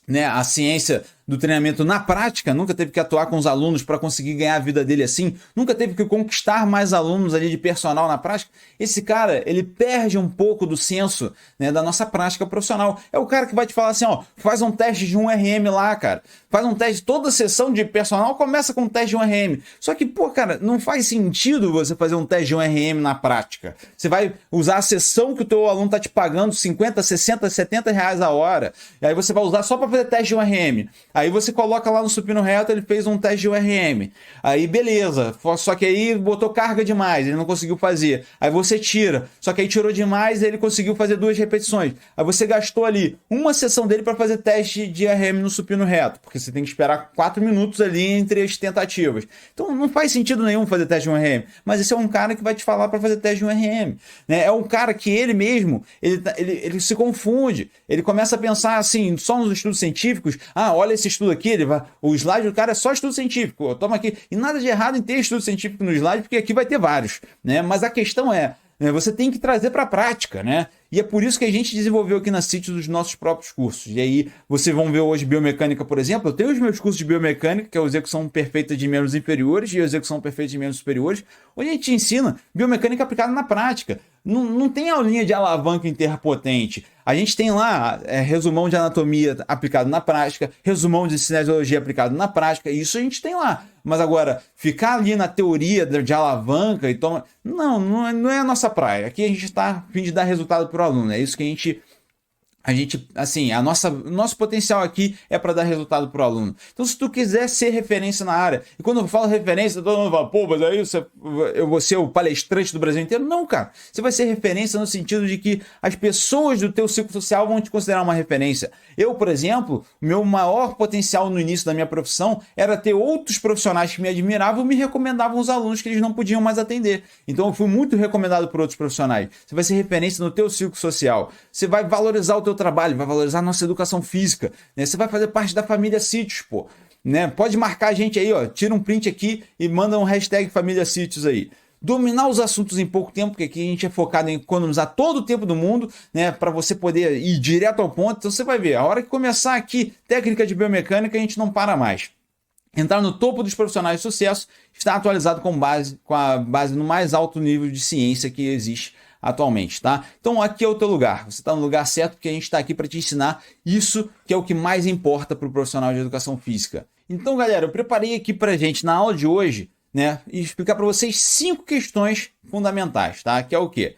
né, a ciência do treinamento na prática, nunca teve que atuar com os alunos para conseguir ganhar a vida dele assim, nunca teve que conquistar mais alunos ali de personal na prática, esse cara, ele perde um pouco do senso, né, da nossa prática profissional. É o cara que vai te falar assim, ó, faz um teste de 1RM lá, cara, faz um teste, toda sessão de personal começa com um teste de 1RM, só que, pô, cara, não faz sentido você fazer um teste de 1RM na prática. Você vai usar a sessão que o teu aluno tá te pagando 50, 60, 70 reais a hora, e aí você vai usar só para fazer teste de 1RM. Aí você coloca lá no supino reto, ele fez um teste de URM. Aí beleza, só que aí botou carga demais, ele não conseguiu fazer. Aí você tira, só que aí tirou demais e ele conseguiu fazer 2 repetições. Aí você gastou ali uma sessão dele para fazer teste de URM no supino reto, porque você tem que esperar 4 minutos ali entre as tentativas. Então não faz sentido nenhum fazer teste de URM, mas esse é um cara que vai te falar para fazer teste de URM. Né? É um cara que ele mesmo, ele se confunde, ele começa a pensar assim, só nos estudos científicos, olha esse estudo aqui, o slide do cara é só estudo científico, toma aqui, e nada de errado em ter estudo científico no slide, porque aqui vai ter vários, né? Mas a questão é, você tem que trazer para a prática, né? E é por isso que a gente desenvolveu aqui na CITES os nossos próprios cursos. E aí, vocês vão ver hoje biomecânica, por exemplo. Eu tenho os meus cursos de biomecânica, que é a execução perfeita de membros inferiores e a execução perfeita de membros superiores, onde a gente ensina biomecânica aplicada na prática. Não tem aulinha de alavanca interpotente. A gente tem lá resumão de anatomia aplicado na prática, resumão de cinesiologia aplicado na prática, isso a gente tem lá. Mas agora, ficar ali na teoria de alavanca e toma... Não é a nossa praia. Aqui a gente está a fim de dar resultado para o aluno. É isso que a gente a gente, assim, o nosso potencial aqui é para dar resultado para o aluno. Então, se tu quiser ser referência na área, e quando eu falo referência, todo mundo fala, pô, mas aí eu vou ser o palestrante do Brasil inteiro. Não, cara. Você vai ser referência no sentido de que as pessoas do teu ciclo social vão te considerar uma referência. Eu, por exemplo, meu maior potencial no início da minha profissão era ter outros profissionais que me admiravam e me recomendavam os alunos que eles não podiam mais atender. Então, eu fui muito recomendado por outros profissionais. Você vai ser referência no teu ciclo social. Você vai valorizar o teu trabalho, vai valorizar a nossa educação física, né? Você vai fazer parte da família Sítios, pô, né? Pode marcar a gente aí, ó, tira um print aqui e manda um hashtag família Sítios aí. Dominar os assuntos em pouco tempo, porque aqui a gente é focado em economizar todo o tempo do mundo, né, para você poder ir direto ao ponto. Então você vai ver, a hora que começar aqui técnica de biomecânica, a gente não para mais. Entrar no topo dos profissionais de sucesso, está atualizado com a base no mais alto nível de ciência que existe atualmente, tá? Então aqui é o teu lugar, você está no lugar certo porque a gente está aqui para te ensinar isso que é o que mais importa para o profissional de educação física. Então, galera, eu preparei aqui para gente na aula de hoje, né, e explicar para vocês 5 questões fundamentais, tá? Que é o quê?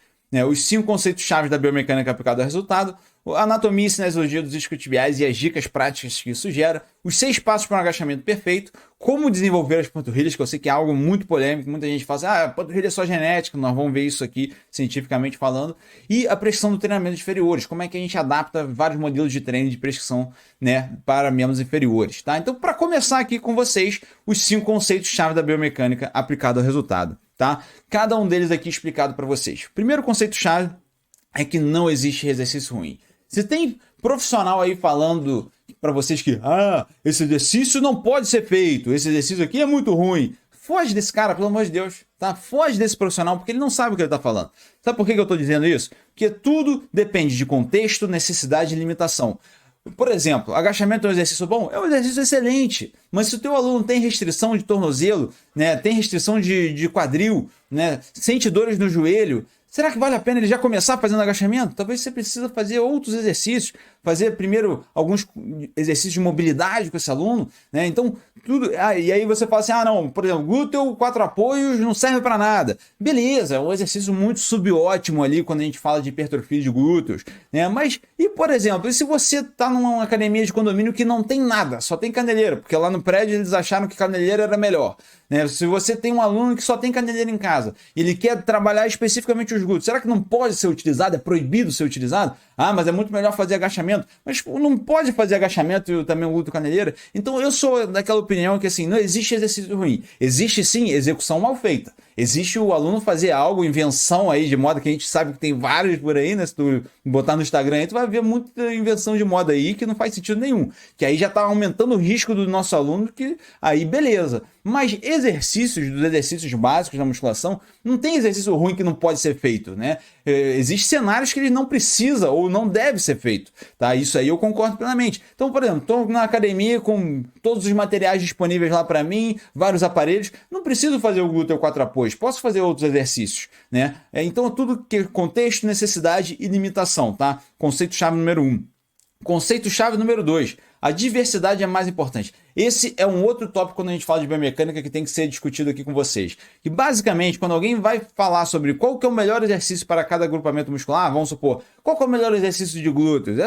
Os 5 conceitos-chave da biomecânica aplicada ao resultado, a anatomia e cinesiologia dos isquiotibiais e as dicas práticas que isso gera, os 6 passos para um agachamento perfeito, como desenvolver as panturrilhas, que eu sei que é algo muito polêmico, muita gente fala assim, panturrilha é só genética, nós vamos ver isso aqui cientificamente falando, e a prescrição do treinamento de inferiores, como é que a gente adapta vários modelos de treino de prescrição, né, para membros inferiores, tá? Então, para começar aqui com vocês, os 5 conceitos-chave da biomecânica aplicado ao resultado, tá? Cada um deles aqui explicado para vocês. O primeiro conceito-chave é que não existe exercício ruim. Se tem profissional aí falando para vocês que esse exercício não pode ser feito, esse exercício aqui é muito ruim, foge desse cara, pelo amor de Deus, tá? Foge desse profissional, porque ele não sabe o que ele está falando. Sabe por que eu estou dizendo isso? Porque tudo depende de contexto, necessidade e limitação. Por exemplo, agachamento é um exercício bom? É um exercício excelente, mas se o teu aluno tem restrição de tornozelo, né, tem restrição de quadril, né, sente dores no joelho, será que vale a pena ele já começar fazendo agachamento? Talvez você precisa fazer outros exercícios, fazer primeiro alguns exercícios de mobilidade com esse aluno, né? Então, tudo. E aí você fala assim, não, por exemplo, glúteo, 4 apoios não serve para nada. Beleza, é um exercício muito subótimo ali quando a gente fala de hipertrofia de glúteos, né? Mas, e por exemplo, e se você tá numa academia de condomínio que não tem nada, só tem caneleira, porque lá no prédio eles acharam que caneleira era melhor, né? Se você tem um aluno que só tem caneleira em casa, ele quer trabalhar especificamente os glúteos, será que não pode ser utilizado? É proibido ser utilizado? Mas é muito melhor fazer agachamento. Mas não pode fazer agachamento e também o glúteo caneleira? Então eu sou daquela opinião que assim, não existe exercício ruim. Existe sim execução mal feita. Existe o aluno fazer algo, invenção aí de moda, que a gente sabe que tem vários por aí, né? Se tu botar no Instagram aí, tu vai ver muita invenção de moda aí que não faz sentido nenhum. Que aí já tá aumentando o risco do nosso aluno, que aí beleza. Mas dos exercícios básicos da musculação, não tem exercício ruim que não pode ser feito, né? Existem cenários que ele não precisa ou não deve ser feito, tá? Isso aí eu concordo plenamente. Então, por exemplo, estou na academia com todos os materiais disponíveis lá para mim, vários aparelhos, não preciso fazer o glúteo 4 apoios, posso fazer outros exercícios, né? Então, tudo que é contexto, necessidade e limitação, tá? Conceito-chave número 1. Conceito-chave número 2. A diversidade é mais importante. Esse é um outro tópico quando a gente fala de biomecânica que tem que ser discutido aqui com vocês. Que basicamente, quando alguém vai falar sobre qual que é o melhor exercício para cada agrupamento muscular, vamos supor, qual que é o melhor exercício de glúteos?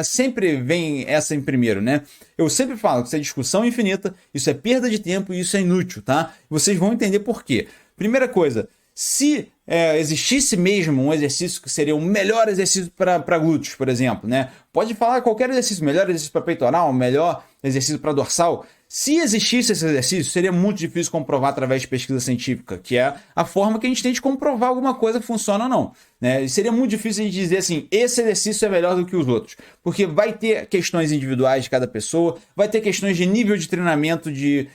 Sempre vem essa em primeiro, né? Eu sempre falo que isso é discussão infinita, isso é perda de tempo e isso é inútil, tá? Vocês vão entender por quê. Primeira coisa, se existisse mesmo um exercício que seria o melhor exercício para glúteos, por exemplo, né? Pode falar qualquer exercício, melhor exercício para peitoral, melhor exercício para dorsal. Se existisse esse exercício, seria muito difícil comprovar através de pesquisa científica, que é a forma que a gente tem de comprovar alguma coisa funciona ou não, né? E seria muito difícil a gente dizer assim, esse exercício é melhor do que os outros, porque vai ter questões individuais de cada pessoa, vai ter questões de nível de treinamento, de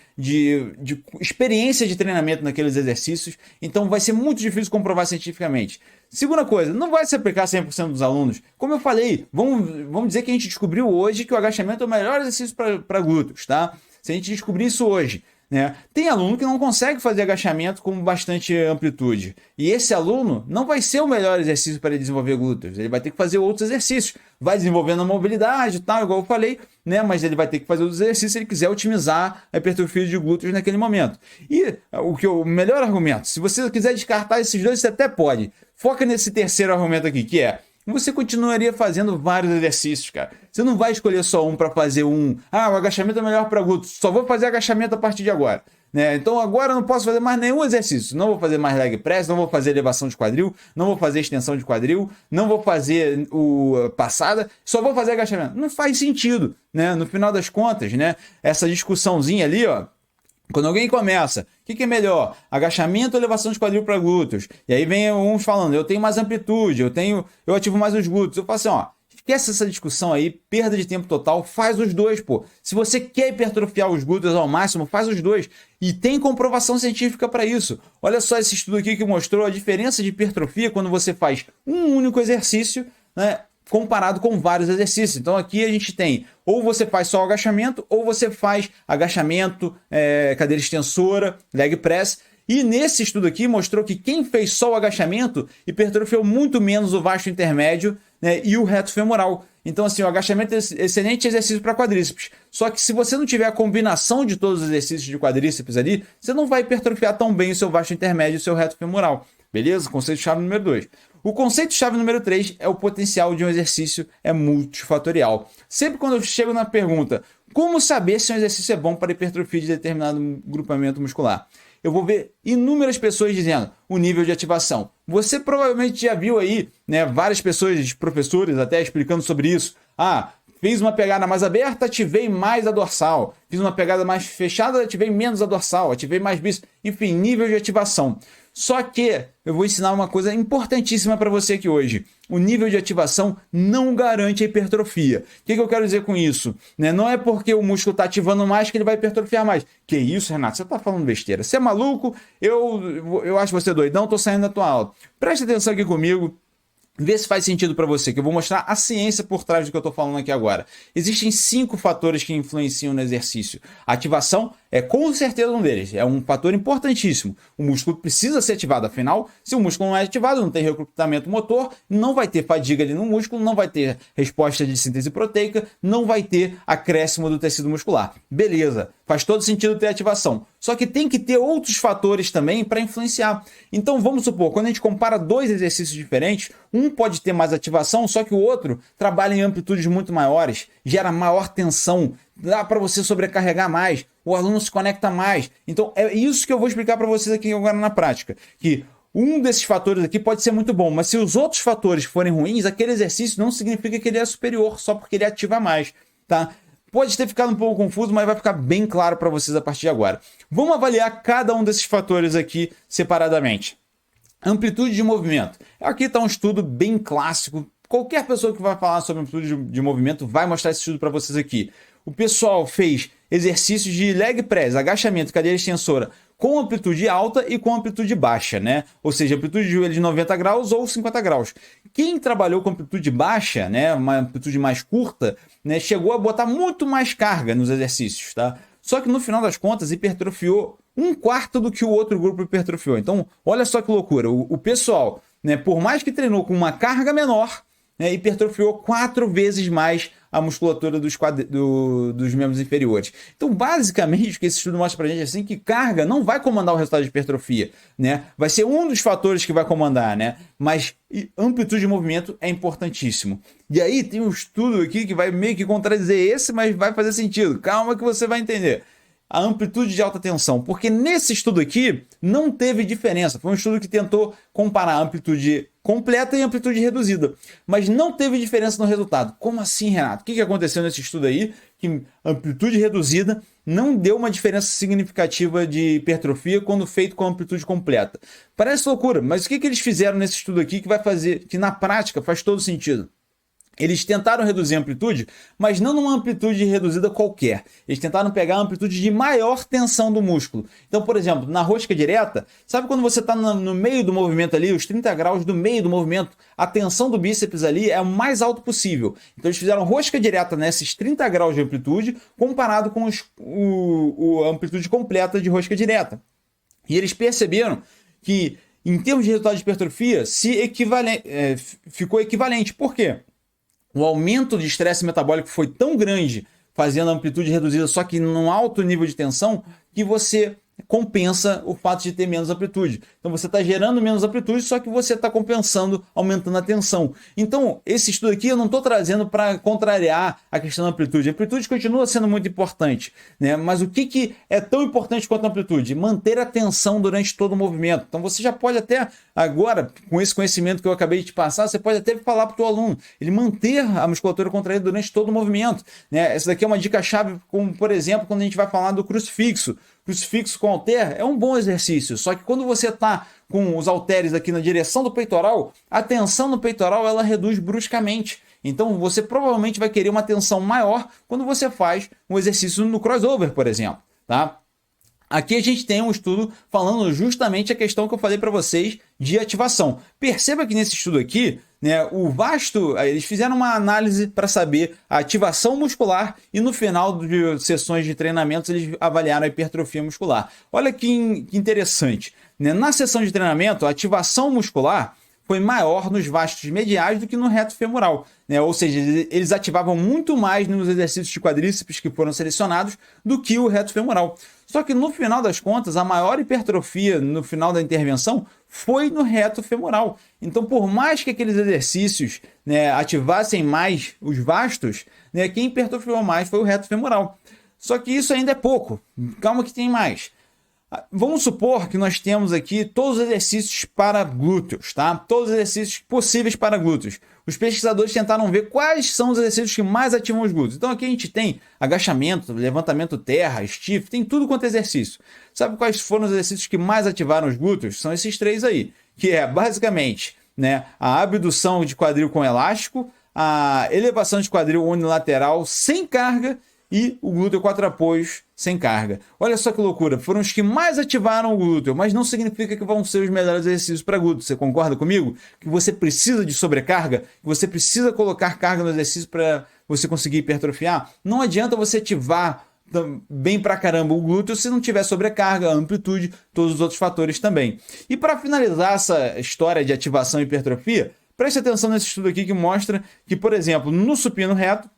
experiência de treinamento naqueles exercícios, então vai ser muito difícil comprovar cientificamente. Segunda coisa, não vai se aplicar 100% dos alunos. Como eu falei, vamos dizer que a gente descobriu hoje que o agachamento é o melhor exercício para glúteos, tá? Se a gente descobrir isso hoje, né? Tem aluno que não consegue fazer agachamento com bastante amplitude. E esse aluno não vai ser o melhor exercício para ele desenvolver glúteos. Ele vai ter que fazer outros exercícios. Vai desenvolvendo a mobilidade e tal, igual eu falei, né? Mas ele vai ter que fazer outros exercícios se ele quiser otimizar a hipertrofia de glúteos naquele momento. E o melhor argumento, se você quiser descartar esses dois, você até pode. Foca nesse terceiro argumento aqui, que é e você continuaria fazendo vários exercícios, cara. Você não vai escolher só um para fazer um. Ah, o agachamento é melhor para glúteo, só vou fazer agachamento a partir de agora. Né? Então agora eu não posso fazer mais nenhum exercício. Não vou fazer mais leg press, não vou fazer elevação de quadril, não vou fazer extensão de quadril, não vou fazer passada, só vou fazer agachamento. Não faz sentido, né? No final das contas, né? Essa discussãozinha ali, ó. Quando alguém começa, o que é melhor? Agachamento ou elevação de quadril para glúteos? E aí vem uns falando, eu tenho mais amplitude, eu ativo mais os glúteos. Eu falo assim, ó, esquece essa discussão aí, perda de tempo total, faz os dois, pô. Se você quer hipertrofiar os glúteos ao máximo, faz os dois. E tem comprovação científica para isso. Olha só esse estudo aqui que mostrou a diferença de hipertrofia quando você faz um único exercício, né? Comparado com vários exercícios. Então aqui a gente tem, ou você faz só agachamento, ou você faz agachamento, cadeira extensora, leg press. E nesse estudo aqui mostrou que quem fez só o agachamento hipertrofiou muito menos o vasto intermédio, né, e o reto femoral. Então assim, o agachamento é excelente exercício para quadríceps. Só que se você não tiver a combinação de todos os exercícios de quadríceps ali, você não vai hipertrofiar tão bem o seu vasto intermédio e o seu reto femoral. Beleza? Conceito-chave número 2. O conceito-chave número 3 é o potencial de um exercício multifatorial. Sempre quando eu chego na pergunta, como saber se um exercício é bom para hipertrofia de determinado grupamento muscular? Eu vou ver inúmeras pessoas dizendo o nível de ativação. Você provavelmente já viu aí, né, várias pessoas, professores até explicando sobre isso. Ah, fiz uma pegada mais aberta, ativei mais a dorsal. Fiz uma pegada mais fechada, ativei menos a dorsal. Ativei mais bíceps. Enfim, nível de ativação. Só que eu vou ensinar uma coisa importantíssima para você aqui hoje. O nível de ativação não garante a hipertrofia. O que eu quero dizer com isso? Né? Não é porque o músculo está ativando mais que ele vai hipertrofiar mais. Que isso, Renato? Você está falando besteira. Você é maluco? Eu acho você doidão, estou saindo da tua aula. Preste atenção aqui comigo. Vê se faz sentido para você, que eu vou mostrar a ciência por trás do que eu estou falando aqui agora. Existem 5 fatores que influenciam no exercício. A ativação é com certeza um deles, é um fator importantíssimo. O músculo precisa ser ativado, afinal, se o músculo não é ativado, não tem recrutamento motor, não vai ter fadiga ali no músculo, não vai ter resposta de síntese proteica, não vai ter acréscimo do tecido muscular. Beleza, faz todo sentido ter ativação. Só que tem que ter outros fatores também para influenciar. Então vamos supor, quando a gente compara 2 exercícios diferentes, um pode ter mais ativação, só que o outro trabalha em amplitudes muito maiores, gera maior tensão, dá para você sobrecarregar mais, o aluno se conecta mais. Então é isso que eu vou explicar para vocês aqui agora na prática, que um desses fatores aqui pode ser muito bom, mas se os outros fatores forem ruins, aquele exercício não significa que ele é superior, só porque ele ativa mais, tá? Pode ter ficado um pouco confuso, mas vai ficar bem claro para vocês a partir de agora. Vamos avaliar cada um desses fatores aqui separadamente. Amplitude de movimento. Aqui está um estudo bem clássico. Qualquer pessoa que vai falar sobre amplitude de movimento vai mostrar esse estudo para vocês aqui. O pessoal fez exercícios de leg press, agachamento, cadeira extensora, com amplitude alta e com amplitude baixa, né? Ou seja, amplitude de joelho de 90 graus ou 50 graus. Quem trabalhou com amplitude baixa, né, uma amplitude mais curta, né, chegou a botar muito mais carga nos exercícios, tá? Só que no final das contas hipertrofiou 1/4 do que o outro grupo hipertrofiou. Então, olha só que loucura. O pessoal, né, por mais que treinou com uma carga menor, né, hipertrofiou 4 vezes mais a musculatura dos membros inferiores. Então, basicamente, o que esse estudo mostra pra gente é assim, que carga não vai comandar o resultado de hipertrofia, né? Vai ser um dos fatores que vai comandar, né? Mas amplitude de movimento é importantíssimo. E aí tem um estudo aqui que vai meio que contradizer esse, mas vai fazer sentido. Calma que você vai entender. A amplitude de alta tensão, porque nesse estudo aqui não teve diferença. Foi um estudo que tentou comparar a amplitude completa e amplitude reduzida, mas não teve diferença no resultado. Como assim, Renato? O que aconteceu nesse estudo aí? Que amplitude reduzida não deu uma diferença significativa de hipertrofia quando feito com amplitude completa. Parece loucura, mas o que eles fizeram nesse estudo aqui que vai fazer, que na prática faz todo sentido? Eles tentaram reduzir a amplitude, mas não numa amplitude reduzida qualquer. Eles tentaram pegar a amplitude de maior tensão do músculo. Então, por exemplo, na rosca direta, sabe quando você está no meio do movimento ali, os 30 graus do meio do movimento, a tensão do bíceps ali é o mais alto possível. Então, eles fizeram rosca direta nesses 30 graus de amplitude, comparado com a amplitude completa de rosca direta. E eles perceberam que, em termos de resultado de hipertrofia, ficou equivalente. Por quê? O aumento de estresse metabólico foi tão grande, fazendo a amplitude reduzida, só que num alto nível de tensão, que você compensa o fato de ter menos amplitude. Então você está gerando menos amplitude, só que você está compensando, aumentando a tensão. Então esse estudo aqui eu não estou trazendo para contrariar a questão da amplitude. A amplitude continua sendo muito importante, né? Mas o que é tão importante quanto a amplitude? Manter a tensão durante todo o movimento. Então você já pode até, agora, com esse conhecimento que eu acabei de te passar, você pode até falar para o teu aluno, ele manter a musculatura contraída durante todo o movimento, né? Essa daqui é uma dica-chave, como por exemplo, quando a gente vai falar do crucifixo. Crucifixo com halter é um bom exercício, só que quando você está com os halteres aqui na direção do peitoral, a tensão no peitoral ela reduz bruscamente. Então você provavelmente vai querer uma tensão maior quando você faz um exercício no crossover, por exemplo, tá? Aqui a gente tem um estudo falando justamente a questão que eu falei para vocês de ativação. Perceba que nesse estudo aqui, né, o vasto, eles fizeram uma análise para saber a ativação muscular e no final de sessões de treinamento eles avaliaram a hipertrofia muscular. Olha que interessante, né? Na sessão de treinamento, a ativação muscular foi maior nos vastos mediais do que no reto femoral, né? Ou seja, eles ativavam muito mais nos exercícios de quadríceps que foram selecionados do que o reto femoral. Só que no final das contas, a maior hipertrofia no final da intervenção foi no reto femoral. Então, por mais que aqueles exercícios, né, ativassem mais os vastos, né, quem hipertrofiou mais foi o reto femoral. Só que isso ainda é pouco. Calma que tem mais. Vamos supor que nós temos aqui todos os exercícios para glúteos, tá? Todos os exercícios possíveis para glúteos. Os pesquisadores tentaram ver quais são os exercícios que mais ativam os glúteos. Então aqui a gente tem agachamento, levantamento terra, stiff, tem tudo quanto é exercício. Sabe quais foram os exercícios que mais ativaram os glúteos? São esses três aí, que é basicamente, né, a abdução de quadril com elástico, a elevação de quadril unilateral sem carga e o glúteo 4 apoios sem carga. Olha só que loucura, foram os que mais ativaram o glúteo, mas não significa que vão ser os melhores exercícios para glúteo. Você concorda comigo? Que você precisa de sobrecarga, que você precisa colocar carga no exercício para você conseguir hipertrofiar? Não adianta você ativar bem pra caramba o glúteo se não tiver sobrecarga, amplitude, todos os outros fatores também. E para finalizar essa história de ativação e hipertrofia, preste atenção nesse estudo aqui que mostra que, por exemplo, no supino reto,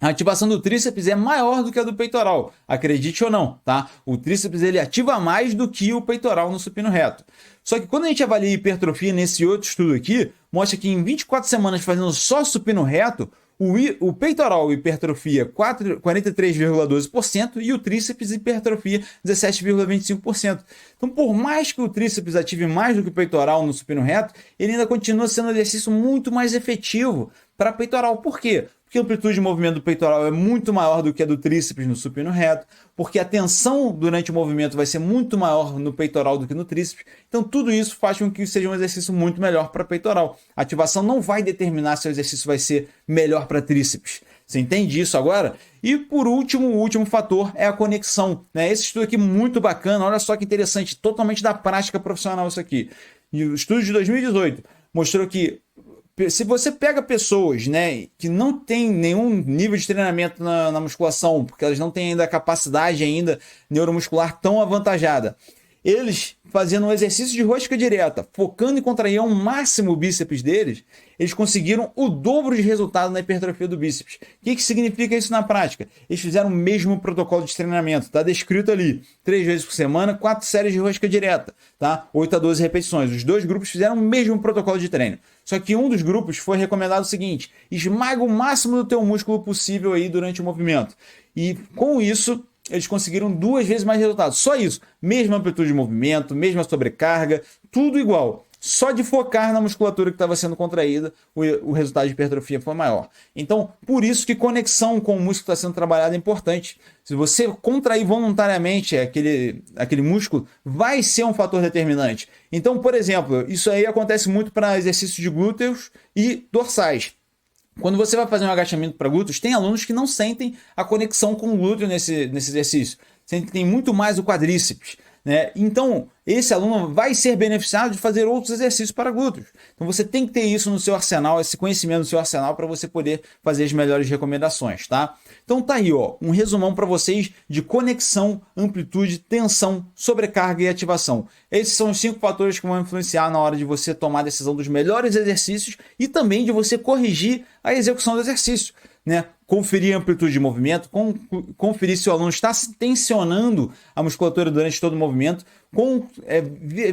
a ativação do tríceps é maior do que a do peitoral, acredite ou não, tá? O tríceps ele ativa mais do que o peitoral no supino reto. Só que quando a gente avalia a hipertrofia nesse outro estudo aqui, mostra que em 24 semanas fazendo só supino reto, o peitoral hipertrofia 43,12% e o tríceps hipertrofia 17,25%. Então, por mais que o tríceps ative mais do que o peitoral no supino reto, ele ainda continua sendo um exercício muito mais efetivo para peitoral. Por quê? Porque a amplitude de movimento do peitoral é muito maior do que a do tríceps no supino reto, porque a tensão durante o movimento vai ser muito maior no peitoral do que no tríceps. Então tudo isso faz com que seja um exercício muito melhor para peitoral. A ativação não vai determinar se o exercício vai ser melhor para tríceps. Você entende isso agora? E por último, o último fator é a conexão, né? Esse estudo aqui muito bacana, olha só que interessante, totalmente da prática profissional isso aqui. E o estudo de 2018 mostrou que se você pega pessoas, né, que não tem nenhum nível de treinamento na musculação, porque elas não têm ainda a capacidade ainda neuromuscular tão avantajada, eles fazendo um exercício de rosca direta, focando em contrair ao máximo o bíceps deles, eles conseguiram o dobro de resultado na hipertrofia do bíceps. O que significa isso na prática? Eles fizeram o mesmo protocolo de treinamento, está descrito ali, 3 vezes por semana, 4 séries de rosca direta, tá? 8 a 12 repetições. Os dois grupos fizeram o mesmo protocolo de treino. Só que um dos grupos foi recomendado o seguinte: esmaga o máximo do teu músculo possível aí durante o movimento. E com isso, eles conseguiram 2 vezes mais resultados. Só isso. Mesma amplitude de movimento, mesma sobrecarga, tudo igual. Só de focar na musculatura que estava sendo contraída, o resultado de hipertrofia foi maior. Então, por isso que conexão com o músculo que está sendo trabalhado é importante. Se você contrair voluntariamente aquele músculo, vai ser um fator determinante. Então, por exemplo, isso aí acontece muito para exercícios de glúteos e dorsais. Quando você vai fazer um agachamento para glúteos, tem alunos que não sentem a conexão com o glúteo nesse exercício. Sentem muito mais o quadríceps, né? Então, esse aluno vai ser beneficiado de fazer outros exercícios para glúteos. Então, você tem que ter isso no seu arsenal, esse conhecimento no seu arsenal para você poder fazer as melhores recomendações, tá? Então, tá aí, ó, um resumão para vocês de conexão, amplitude, tensão, sobrecarga e ativação. Esses são os 5 fatores que vão influenciar na hora de você tomar a decisão dos melhores exercícios e também de você corrigir a execução do exercício, né? conferir a amplitude de movimento, conferir se o aluno está tensionando a musculatura durante todo o movimento,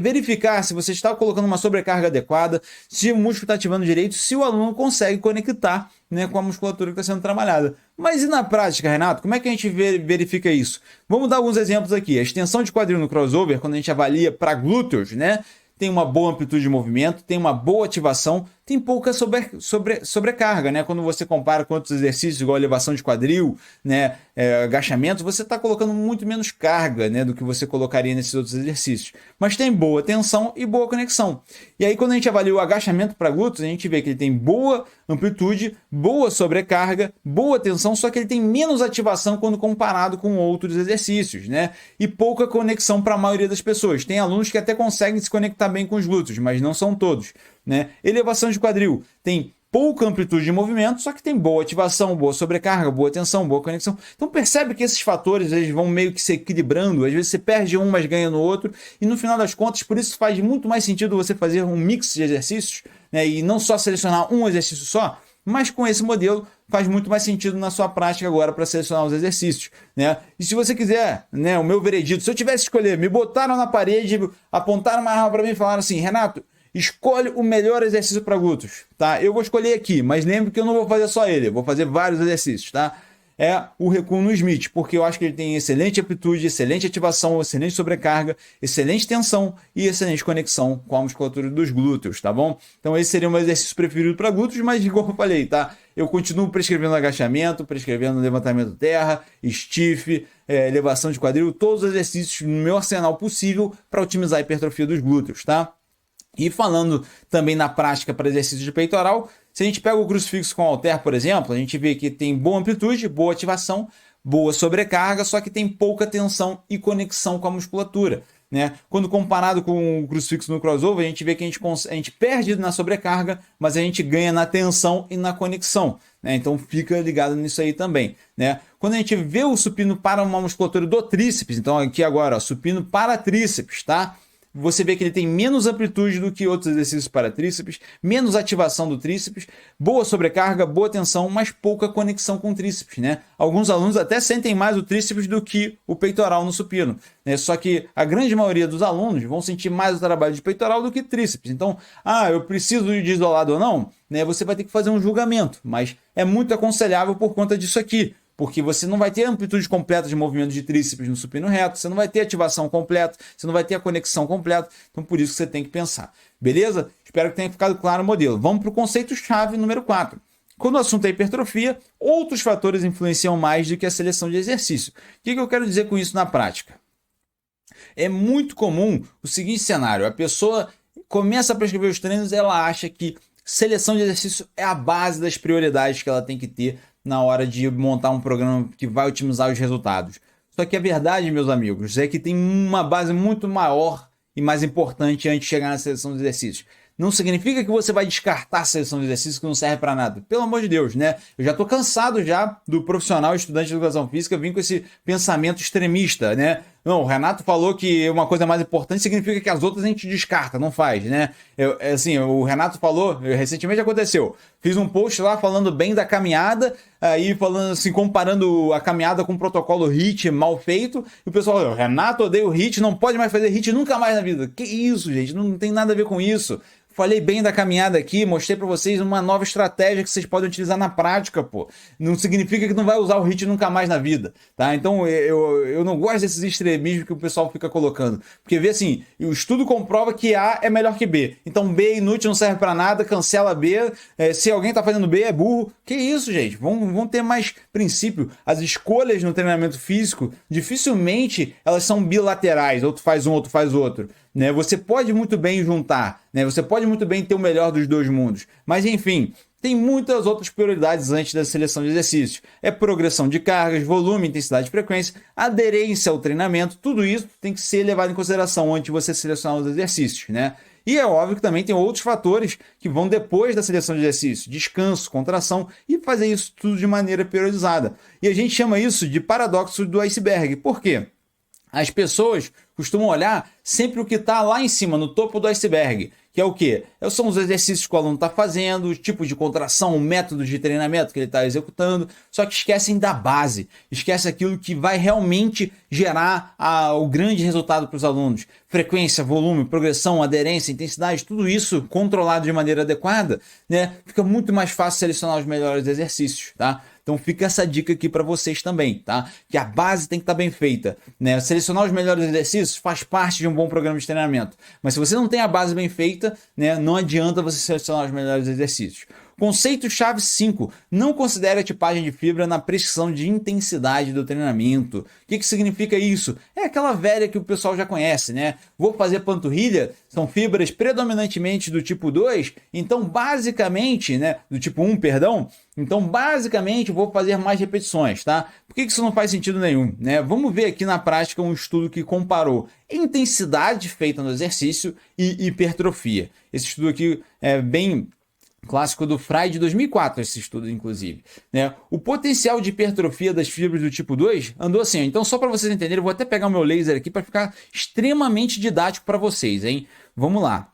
verificar se você está colocando uma sobrecarga adequada, se o músculo está ativando direito, se o aluno consegue conectar, né, com a musculatura que está sendo trabalhada. Mas e na prática, Renato, como é que a gente verifica isso? Vamos dar alguns exemplos aqui. A extensão de quadril no crossover, quando a gente avalia para glúteos, né, tem uma boa amplitude de movimento, tem uma boa ativação, tem pouca sobrecarga, né? Quando você compara com outros exercícios, igual elevação de quadril, né, agachamento, você está colocando muito menos carga, né, do que você colocaria nesses outros exercícios. Mas tem boa tensão e boa conexão. E aí, quando a gente avalia o agachamento para glúteos, a gente vê que ele tem boa amplitude, boa sobrecarga, boa tensão, só que ele tem menos ativação quando comparado com outros exercícios, né? E pouca conexão para a maioria das pessoas. Tem alunos que até conseguem se conectar bem com os glúteos, mas não são todos, né? Elevação de quadril tem pouca amplitude de movimento, só que tem boa ativação, boa sobrecarga, boa tensão, boa conexão. Então percebe que esses fatores eles vão meio que se equilibrando, às vezes você perde um, mas ganha no outro, e no final das contas, por isso faz muito mais sentido você fazer um mix de exercícios, né, e não só selecionar um exercício só, mas com esse modelo faz muito mais sentido na sua prática agora para selecionar os exercícios, né? E se você quiser, né, o meu veredito, se eu tivesse que escolher, me botaram na parede, apontaram uma arma para mim e falaram assim, Renato, escolhe o melhor exercício para glúteos, tá? Eu vou escolher aqui, mas lembre que eu não vou fazer só ele, eu vou fazer vários exercícios, tá? É o recuo no Smith, porque eu acho que ele tem excelente amplitude, excelente ativação, excelente sobrecarga, excelente tensão e excelente conexão com a musculatura dos glúteos, tá bom? Então esse seria o meu exercício preferido para glúteos, mas igual eu falei, tá? Eu continuo prescrevendo agachamento, prescrevendo levantamento terra, stiff, elevação de quadril, todos os exercícios no meu arsenal possível para otimizar a hipertrofia dos glúteos, tá? E falando também na prática para exercício de peitoral, se a gente pega o crucifixo com halter, por exemplo, a gente vê que tem boa amplitude, boa ativação, boa sobrecarga, só que tem pouca tensão e conexão com a musculatura, né? Quando comparado com o crucifixo no crossover, a gente vê que a gente perde na sobrecarga, mas a gente ganha na tensão e na conexão, né? Então fica ligado nisso aí também, né? Quando a gente vê o supino para uma musculatura do tríceps, então aqui agora, ó, supino para tríceps, tá? Você vê que ele tem menos amplitude do que outros exercícios para tríceps, menos ativação do tríceps, boa sobrecarga, boa tensão, mas pouca conexão com o tríceps, né? Alguns alunos até sentem mais o tríceps do que o peitoral no supino, né? Só que a grande maioria dos alunos vão sentir mais o trabalho de peitoral do que tríceps. Então, eu preciso de isolado ou não, né? Você vai ter que fazer um julgamento, mas é muito aconselhável por conta disso aqui. Porque você não vai ter amplitude completa de movimento de tríceps no supino reto, você não vai ter ativação completa, você não vai ter a conexão completa, então por isso que você tem que pensar. Beleza? Espero que tenha ficado claro o modelo. Vamos para o conceito-chave número 4. Quando o assunto é hipertrofia, outros fatores influenciam mais do que a seleção de exercício. O que eu quero dizer com isso na prática? É muito comum o seguinte cenário, a pessoa começa a prescrever os treinos e ela acha que seleção de exercício é a base das prioridades que ela tem que ter na hora de montar um programa que vai otimizar os resultados. Só que a verdade, meus amigos, é que tem uma base muito maior e mais importante antes de chegar na seleção de exercícios. Não significa que você vai descartar a seleção de exercícios que não serve para nada. Pelo amor de Deus, né? Eu já estou cansado já do profissional estudante de educação física vir com esse pensamento extremista, né? Não, o Renato falou que uma coisa mais importante significa que as outras a gente descarta, não faz, né? Assim, o Renato falou, recentemente aconteceu, fiz um post lá falando bem da caminhada, aí falando assim, comparando a caminhada com o protocolo HIIT mal feito, e o pessoal falou, Renato odeia o HIIT, não pode mais fazer HIIT nunca mais na vida. Que isso, gente? Não tem nada a ver com isso. Falei bem da caminhada aqui, mostrei para vocês uma nova estratégia que vocês podem utilizar na prática, pô. Não significa que não vai usar o HIIT nunca mais na vida, tá? Então eu não gosto desses extremismos que o pessoal fica colocando. Porque vê assim, o estudo comprova que A é melhor que B. Então B é inútil, não serve para nada, cancela B. Se alguém tá fazendo B, é burro. Que isso, gente? Vamos ter mais princípio. As escolhas no treinamento físico, dificilmente elas são bilaterais. Outro faz um, outro faz outro. Né? Você pode muito bem juntar, né? Você pode muito bem ter o melhor dos dois mundos, mas enfim, tem muitas outras prioridades antes da seleção de exercícios. É progressão de cargas, volume, intensidade e frequência, aderência ao treinamento, tudo isso tem que ser levado em consideração antes de você selecionar os exercícios, né? E é óbvio que também tem outros fatores que vão depois da seleção de exercício, descanso, contração e fazer isso tudo de maneira periodizada. E a gente chama isso de paradoxo do iceberg. Por quê? As pessoas costumam olhar sempre o que está lá em cima, no topo do iceberg. que é o quê? São os exercícios que o aluno está fazendo, o tipo de contração, o método de treinamento que ele está executando, só que esquecem da base, esquece aquilo que vai realmente gerar o grande resultado para os alunos. Frequência, volume, progressão, aderência, intensidade, tudo isso controlado de maneira adequada, né? Fica muito mais fácil selecionar os melhores exercícios, tá? Então fica essa dica aqui para vocês também, tá? Que a base tem que estar bem feita, né? Selecionar os melhores exercícios faz parte de um bom programa de treinamento. Mas se você não tem a base bem feita, né, não adianta você selecionar os melhores exercícios. Conceito-chave 5. Não considere a tipagem de fibra na prescrição de intensidade do treinamento. O que significa isso? É aquela velha que o pessoal já conhece, né? Vou fazer panturrilha, são fibras predominantemente do tipo 2, então basicamente, né, do tipo 1, perdão, então basicamente vou fazer mais repetições, tá? Por que isso não faz sentido nenhum, né? Vamos ver aqui na prática um estudo que comparou intensidade feita no exercício e hipertrofia. Esse estudo aqui é bem clássico do Frey de 2004, esse estudo, inclusive, né? O potencial de hipertrofia das fibras do tipo 2 andou assim, ó. Então só para vocês entenderem, eu vou até pegar o meu laser aqui para ficar extremamente didático para vocês, hein? Vamos lá.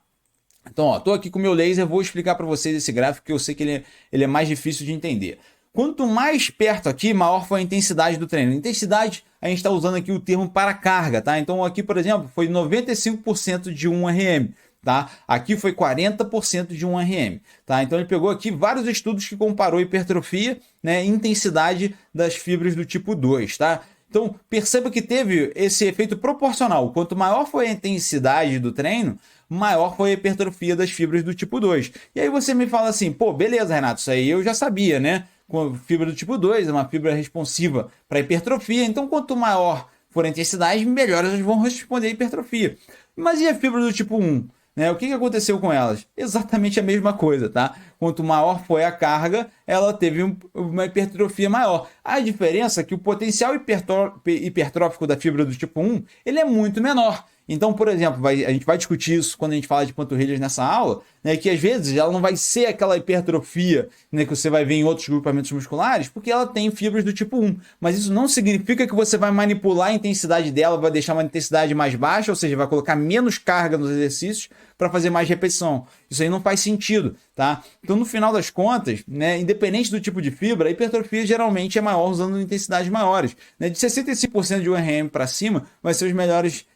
Então, ó, tô aqui com o meu laser, vou explicar para vocês esse gráfico, que eu sei que ele é mais difícil de entender. Quanto mais perto aqui, maior foi a intensidade do treino. Intensidade, a gente está usando aqui o termo para carga, tá? Então aqui, por exemplo, foi 95% de 1 RM. Tá? Aqui foi 40% de 1 RM. Tá? Então ele pegou aqui vários estudos que comparou hipertrofia, né, e intensidade das fibras do tipo 2. Tá? Então perceba que teve esse efeito proporcional. Quanto maior foi a intensidade do treino, maior foi a hipertrofia das fibras do tipo 2. E aí você me fala assim, pô, beleza, Renato, isso aí eu já sabia, né? Com a fibra do tipo 2 é uma fibra responsiva para hipertrofia, então quanto maior for a intensidade, melhor elas vão responder à hipertrofia. Mas e a fibra do tipo 1? Né? O que aconteceu com elas? Exatamente a mesma coisa, tá? Quanto maior foi a carga, ela teve uma hipertrofia maior. A diferença é que o potencial hipertrófico da fibra do tipo 1, ele é muito menor. Então, por exemplo, a gente vai discutir isso quando a gente fala de panturrilhas nessa aula, né, que às vezes ela não vai ser aquela hipertrofia, né, que você vai ver em outros grupamentos musculares, porque ela tem fibras do tipo 1. Mas isso não significa que você vai manipular a intensidade dela, vai deixar uma intensidade mais baixa, ou seja, vai colocar menos carga nos exercícios para fazer mais repetição. Isso aí não faz sentido, tá? Então, no final das contas, né, independente do tipo de fibra, a hipertrofia geralmente é maior usando intensidades maiores. Né? De 65% de 1 RM para cima, vai ser os melhores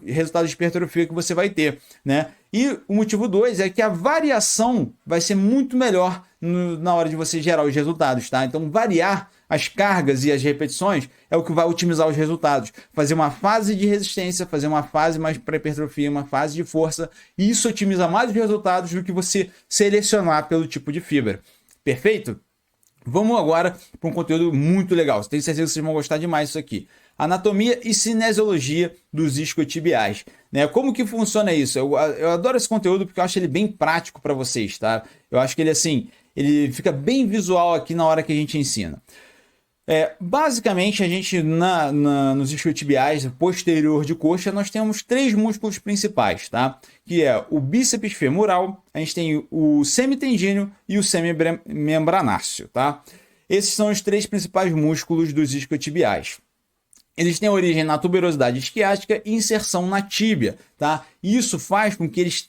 resultados de hipertrofia que você vai ter, né? E o motivo 2 é que a variação vai ser muito melhor na hora de você gerar os resultados, tá? Então, variar as cargas e as repetições é o que vai otimizar os resultados. Fazer uma fase de resistência, fazer uma fase mais para hipertrofia, uma fase de força, e isso otimiza mais os resultados do que você selecionar pelo tipo de fibra. Perfeito? Vamos agora para um conteúdo muito legal. Tenho certeza que vocês vão gostar demais disso aqui. Anatomia e cinesiologia dos isquiotibiais. Né? Como que funciona isso? Eu adoro esse conteúdo porque eu acho ele bem prático para vocês, tá? Eu acho que ele, assim, ele fica bem visual aqui na hora que a gente ensina. Basicamente, a gente, nos isquiotibiais posterior de coxa, nós temos 3 músculos principais, tá? Que é o bíceps femoral, a gente tem o semitendíneo e o semimembranáceo, tá? Esses são os 3 principais músculos dos isquiotibiais. Eles têm origem na tuberosidade isquiática e inserção na tíbia, tá? Isso faz com que eles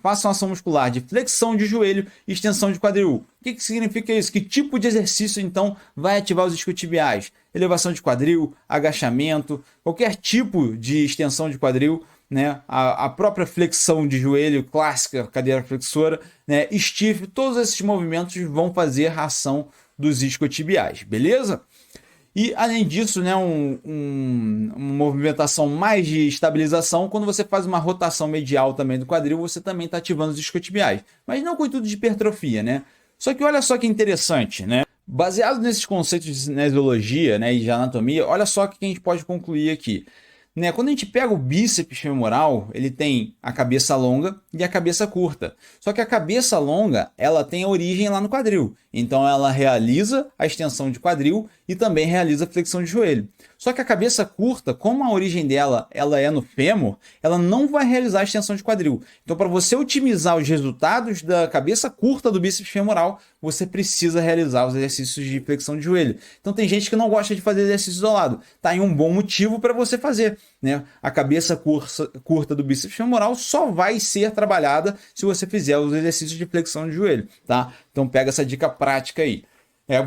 façam ação muscular de flexão de joelho e extensão de quadril. O que significa isso? Que tipo de exercício, então, vai ativar os isquiotibiais? Elevação de quadril, agachamento, qualquer tipo de extensão de quadril, né? A própria flexão de joelho clássica, cadeira flexora, né? Stiff, todos esses movimentos vão fazer a ação dos isquiotibiais, beleza? E, além disso, né, uma movimentação mais de estabilização, quando você faz uma rotação medial também do quadril, você também está ativando os isquiotibiais. Mas não com intuito de hipertrofia, né? Só que olha só que interessante, né? Baseado nesses conceitos de cinesiologia, né, e de anatomia, olha só o que a gente pode concluir aqui. Né, quando a gente pega o bíceps femoral, ele tem a cabeça longa e a cabeça curta. Só que a cabeça longa, ela tem a origem lá no quadril. Então ela realiza a extensão de quadril e também realiza a flexão de joelho. Só que a cabeça curta, como a origem dela ela é no fêmur, ela não vai realizar a extensão de quadril. Então, para você otimizar os resultados da cabeça curta do bíceps femoral, você precisa realizar os exercícios de flexão de joelho. Então, tem gente que não gosta de fazer exercício isolado. Tá aí um bom motivo para você fazer, né? A cabeça curta do bíceps femoral só vai ser trabalhada se você fizer os exercícios de flexão de joelho, tá? Então, pega essa dica prática aí.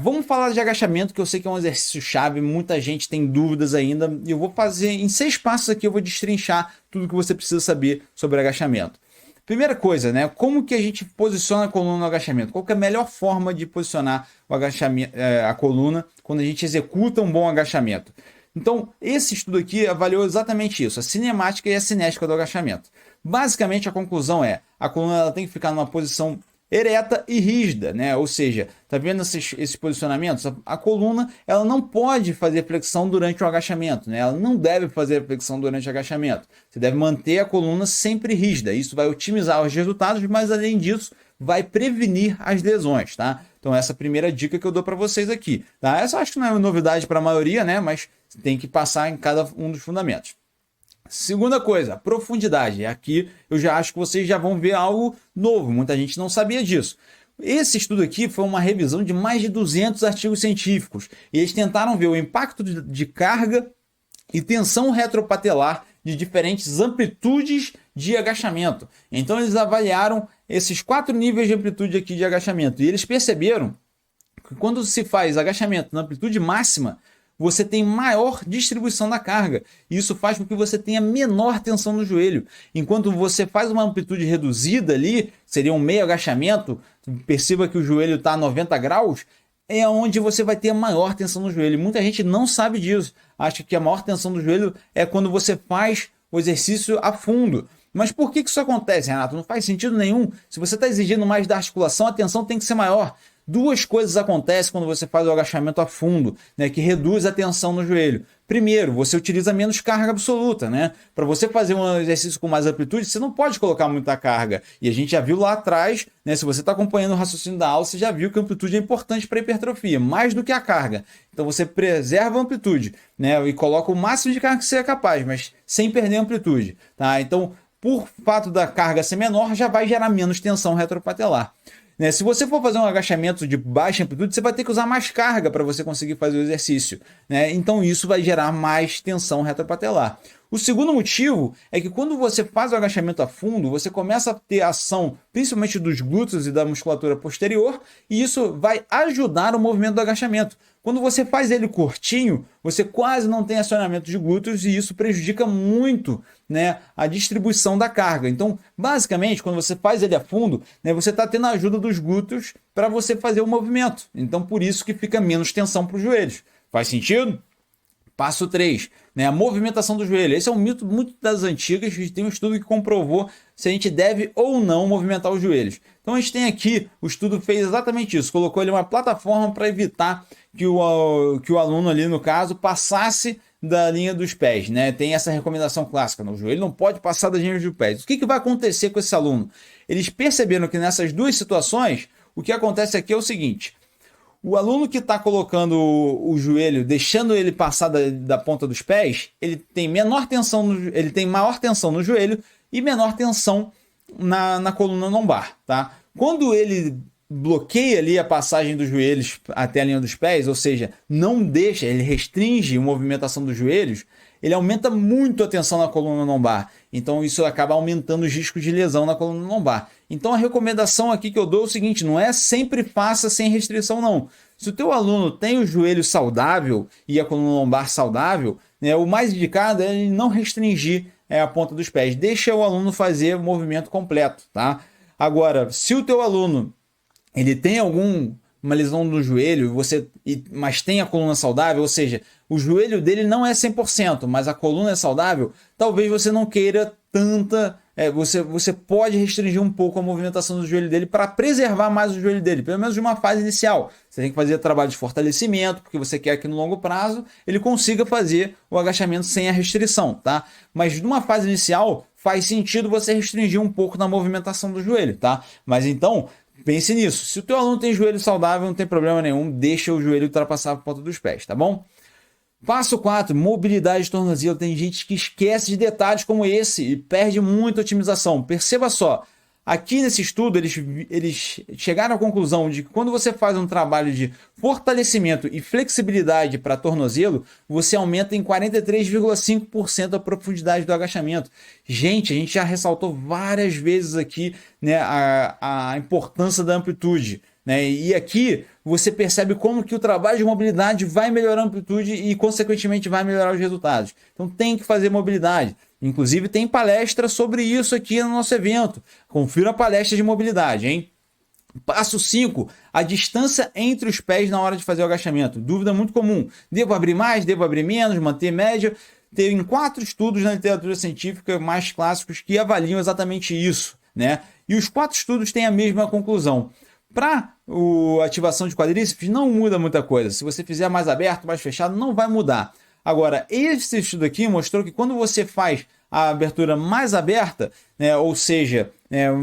Vamos falar de agachamento, que eu sei que é um exercício chave, muita gente tem dúvidas ainda, e eu vou fazer em 6 passos aqui, eu vou destrinchar tudo que você precisa saber sobre agachamento. Primeira coisa, né? Como que a gente posiciona a coluna no agachamento? Qual que é a melhor forma de posicionar o agachamento, a coluna quando a gente executa um bom agachamento? Então, esse estudo aqui avaliou exatamente isso, a cinemática e a cinética do agachamento. Basicamente, a conclusão é, a coluna ela tem que ficar numa posição ereta e rígida, né? Ou seja, tá vendo esses posicionamentos? A coluna ela não pode fazer flexão durante o agachamento, né? Ela não deve fazer flexão durante o agachamento. Você deve manter a coluna sempre rígida. Isso vai otimizar os resultados, mas além disso, vai prevenir as lesões, tá? Então essa é a primeira dica que eu dou para vocês aqui, tá? Essa eu acho que não é novidade para a maioria, né? Mas tem que passar em cada um dos fundamentos. Segunda coisa, profundidade. Aqui eu já acho que vocês já vão ver algo novo, muita gente não sabia disso. Esse estudo aqui foi uma revisão de mais de 200 artigos científicos. E eles tentaram ver o impacto de carga e tensão retropatelar de diferentes amplitudes de agachamento. Então eles avaliaram esses 4 níveis de amplitude aqui de agachamento. E eles perceberam que quando se faz agachamento na amplitude máxima, você tem maior distribuição da carga. Isso faz com que você tenha menor tensão no joelho. Enquanto você faz uma amplitude reduzida ali, seria um meio agachamento, perceba que o joelho está a 90 graus, é onde você vai ter a maior tensão no joelho. Muita gente não sabe disso. Acha que a maior tensão do joelho é quando você faz o exercício a fundo. Mas por que isso acontece, Renato? Não faz sentido nenhum. Se você está exigindo mais da articulação, a tensão tem que ser maior. Duas coisas acontecem quando você faz o agachamento a fundo, né, que reduz a tensão no joelho. Primeiro, você utiliza menos carga absoluta, né? Para você fazer um exercício com mais amplitude, você não pode colocar muita carga. E a gente já viu lá atrás, né, se você está acompanhando o raciocínio da aula, você já viu que a amplitude é importante para a hipertrofia, mais do que a carga. Então você preserva a amplitude, né, e coloca o máximo de carga que você é capaz, mas sem perder a amplitude, tá? Então, por fato da carga ser menor, já vai gerar menos tensão retropatelar. Né? Se você for fazer um agachamento de baixa amplitude, você vai ter que usar mais carga para você conseguir fazer o exercício, né? Então isso vai gerar mais tensão retropatelar. O segundo motivo é que quando você faz o agachamento a fundo, você começa a ter ação principalmente dos glúteos e da musculatura posterior, e isso vai ajudar o movimento do agachamento. Quando você faz ele curtinho, você quase não tem acionamento de glúteos e isso prejudica muito, né, a distribuição da carga. Então, basicamente, quando você faz ele a fundo, né, você está tendo a ajuda dos glúteos para você fazer o movimento. Então, por isso que fica menos tensão para os joelhos. Faz sentido? Passo 3, né, a movimentação do joelho. Esse é um mito muito das antigas, a gente tem um estudo que comprovou se a gente deve ou não movimentar os joelhos. Então a gente tem aqui, o estudo fez exatamente isso, colocou ele uma plataforma para evitar que o aluno ali, no caso, passasse da linha dos pés, né? Tem essa recomendação clássica, o joelho não pode passar da linha dos pés. O que vai acontecer com esse aluno? Eles perceberam que nessas duas situações, o que acontece aqui é o seguinte: o aluno que está colocando o joelho, deixando ele passar da ponta dos pés, ele tem menor tensão, ele tem maior tensão no joelho e menor tensão na coluna lombar, tá? Quando ele bloqueia ali a passagem dos joelhos até a linha dos pés, ou seja, não deixa, ele restringe a movimentação dos joelhos, ele aumenta muito a tensão na coluna lombar. Então isso acaba aumentando os riscos de lesão na coluna lombar. Então a recomendação aqui que eu dou é o seguinte: não é sempre faça sem restrição não. Se o teu aluno tem o joelho saudável e a coluna lombar saudável, né, o mais indicado é ele não restringir a ponta dos pés. Deixa o aluno fazer o movimento completo, tá? Agora, se o teu aluno ele tem uma lesão no joelho, mas tem a coluna saudável, ou seja, o joelho dele não é 100%, mas a coluna é saudável, talvez você não queira tanta... Você pode restringir um pouco a movimentação do joelho dele para preservar mais o joelho dele, pelo menos de uma fase inicial. Você tem que fazer trabalho de fortalecimento, porque você quer que no longo prazo ele consiga fazer o agachamento sem a restrição, tá? Mas numa fase inicial faz sentido você restringir um pouco na movimentação do joelho, tá? Mas então... pense nisso. Se o teu aluno tem joelho saudável, não tem problema nenhum, deixa o joelho ultrapassar a ponta dos pés, tá bom? Passo 4, mobilidade de tornozelo. Tem gente que esquece de detalhes como esse e perde muita otimização. Perceba só, aqui nesse estudo eles chegaram à conclusão de que quando você faz um trabalho de fortalecimento e flexibilidade para tornozelo, você aumenta em 43,5% a profundidade do agachamento. Gente, a gente já ressaltou várias vezes aqui, né, a importância da amplitude, né? E aqui você percebe como que o trabalho de mobilidade vai melhorar a amplitude e, consequentemente, vai melhorar os resultados. Então tem que fazer mobilidade. Inclusive tem palestra sobre isso aqui no nosso evento. Confira a palestra de mobilidade, hein? Passo 5, a distância entre os pés na hora de fazer o agachamento. Dúvida muito comum. Devo abrir mais? Devo abrir menos? Manter média? Tem 4 estudos na literatura científica mais clássicos que avaliam exatamente isso, né? E os 4 estudos têm a mesma conclusão. Para a ativação de quadríceps não muda muita coisa. Se você fizer mais aberto, mais fechado, não vai mudar. Agora, esse estudo aqui mostrou que quando você faz a abertura mais aberta, né, ou seja,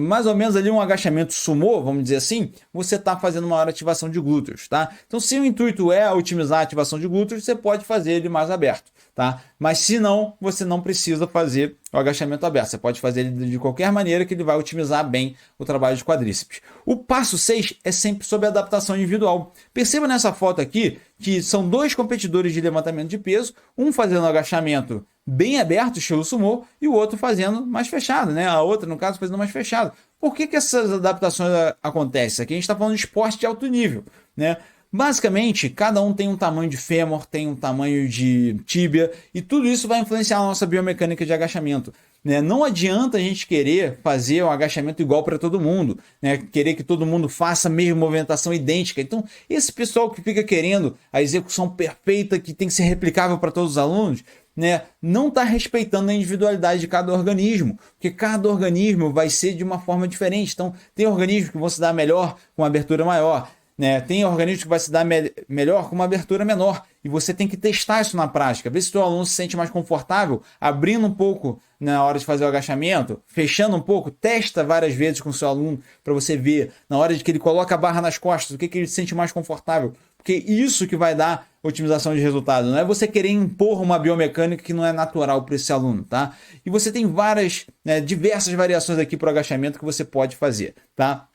mais ou menos ali um agachamento sumô, vamos dizer assim, você está fazendo maior ativação de glúteos, tá? Então, se o intuito é otimizar a ativação de glúteos, você pode fazer ele mais aberto, tá? Mas se não, você não precisa fazer o agachamento aberto. Você pode fazer ele de qualquer maneira que ele vai otimizar bem o trabalho de quadríceps. O passo 6 é sempre sobre adaptação individual. Perceba nessa foto aqui que são 2 competidores de levantamento de peso, um fazendo agachamento bem aberto, estilo sumô, e o outro fazendo mais fechado, né? A outra, no caso, fazendo mais fechado. Por que essas adaptações acontecem? Aqui a gente está falando de esporte de alto nível, né? Basicamente, cada um tem um tamanho de fêmur, tem um tamanho de tíbia, e tudo isso vai influenciar a nossa biomecânica de agachamento, né? Não adianta a gente querer fazer um agachamento igual para todo mundo, né? Querer que todo mundo faça a mesma movimentação idêntica. Então, esse pessoal que fica querendo a execução perfeita, que tem que ser replicável para todos os alunos, né, não está respeitando a individualidade de cada organismo, porque cada organismo vai ser de uma forma diferente. Então, tem organismos que vão se dar melhor com uma abertura maior, né? Tem organismos que vai se dar melhor com uma abertura menor, e você tem que testar isso na prática, ver se o seu aluno se sente mais confortável abrindo um pouco na hora de fazer o agachamento, fechando um pouco, testa várias vezes com o seu aluno para você ver, na hora de que ele coloca a barra nas costas, o que ele se sente mais confortável, porque isso que vai dar otimização de resultado. Não é você querer impor uma biomecânica que não é natural para esse aluno, tá? E você tem várias, diversas variações aqui para o agachamento que você pode fazer, tá?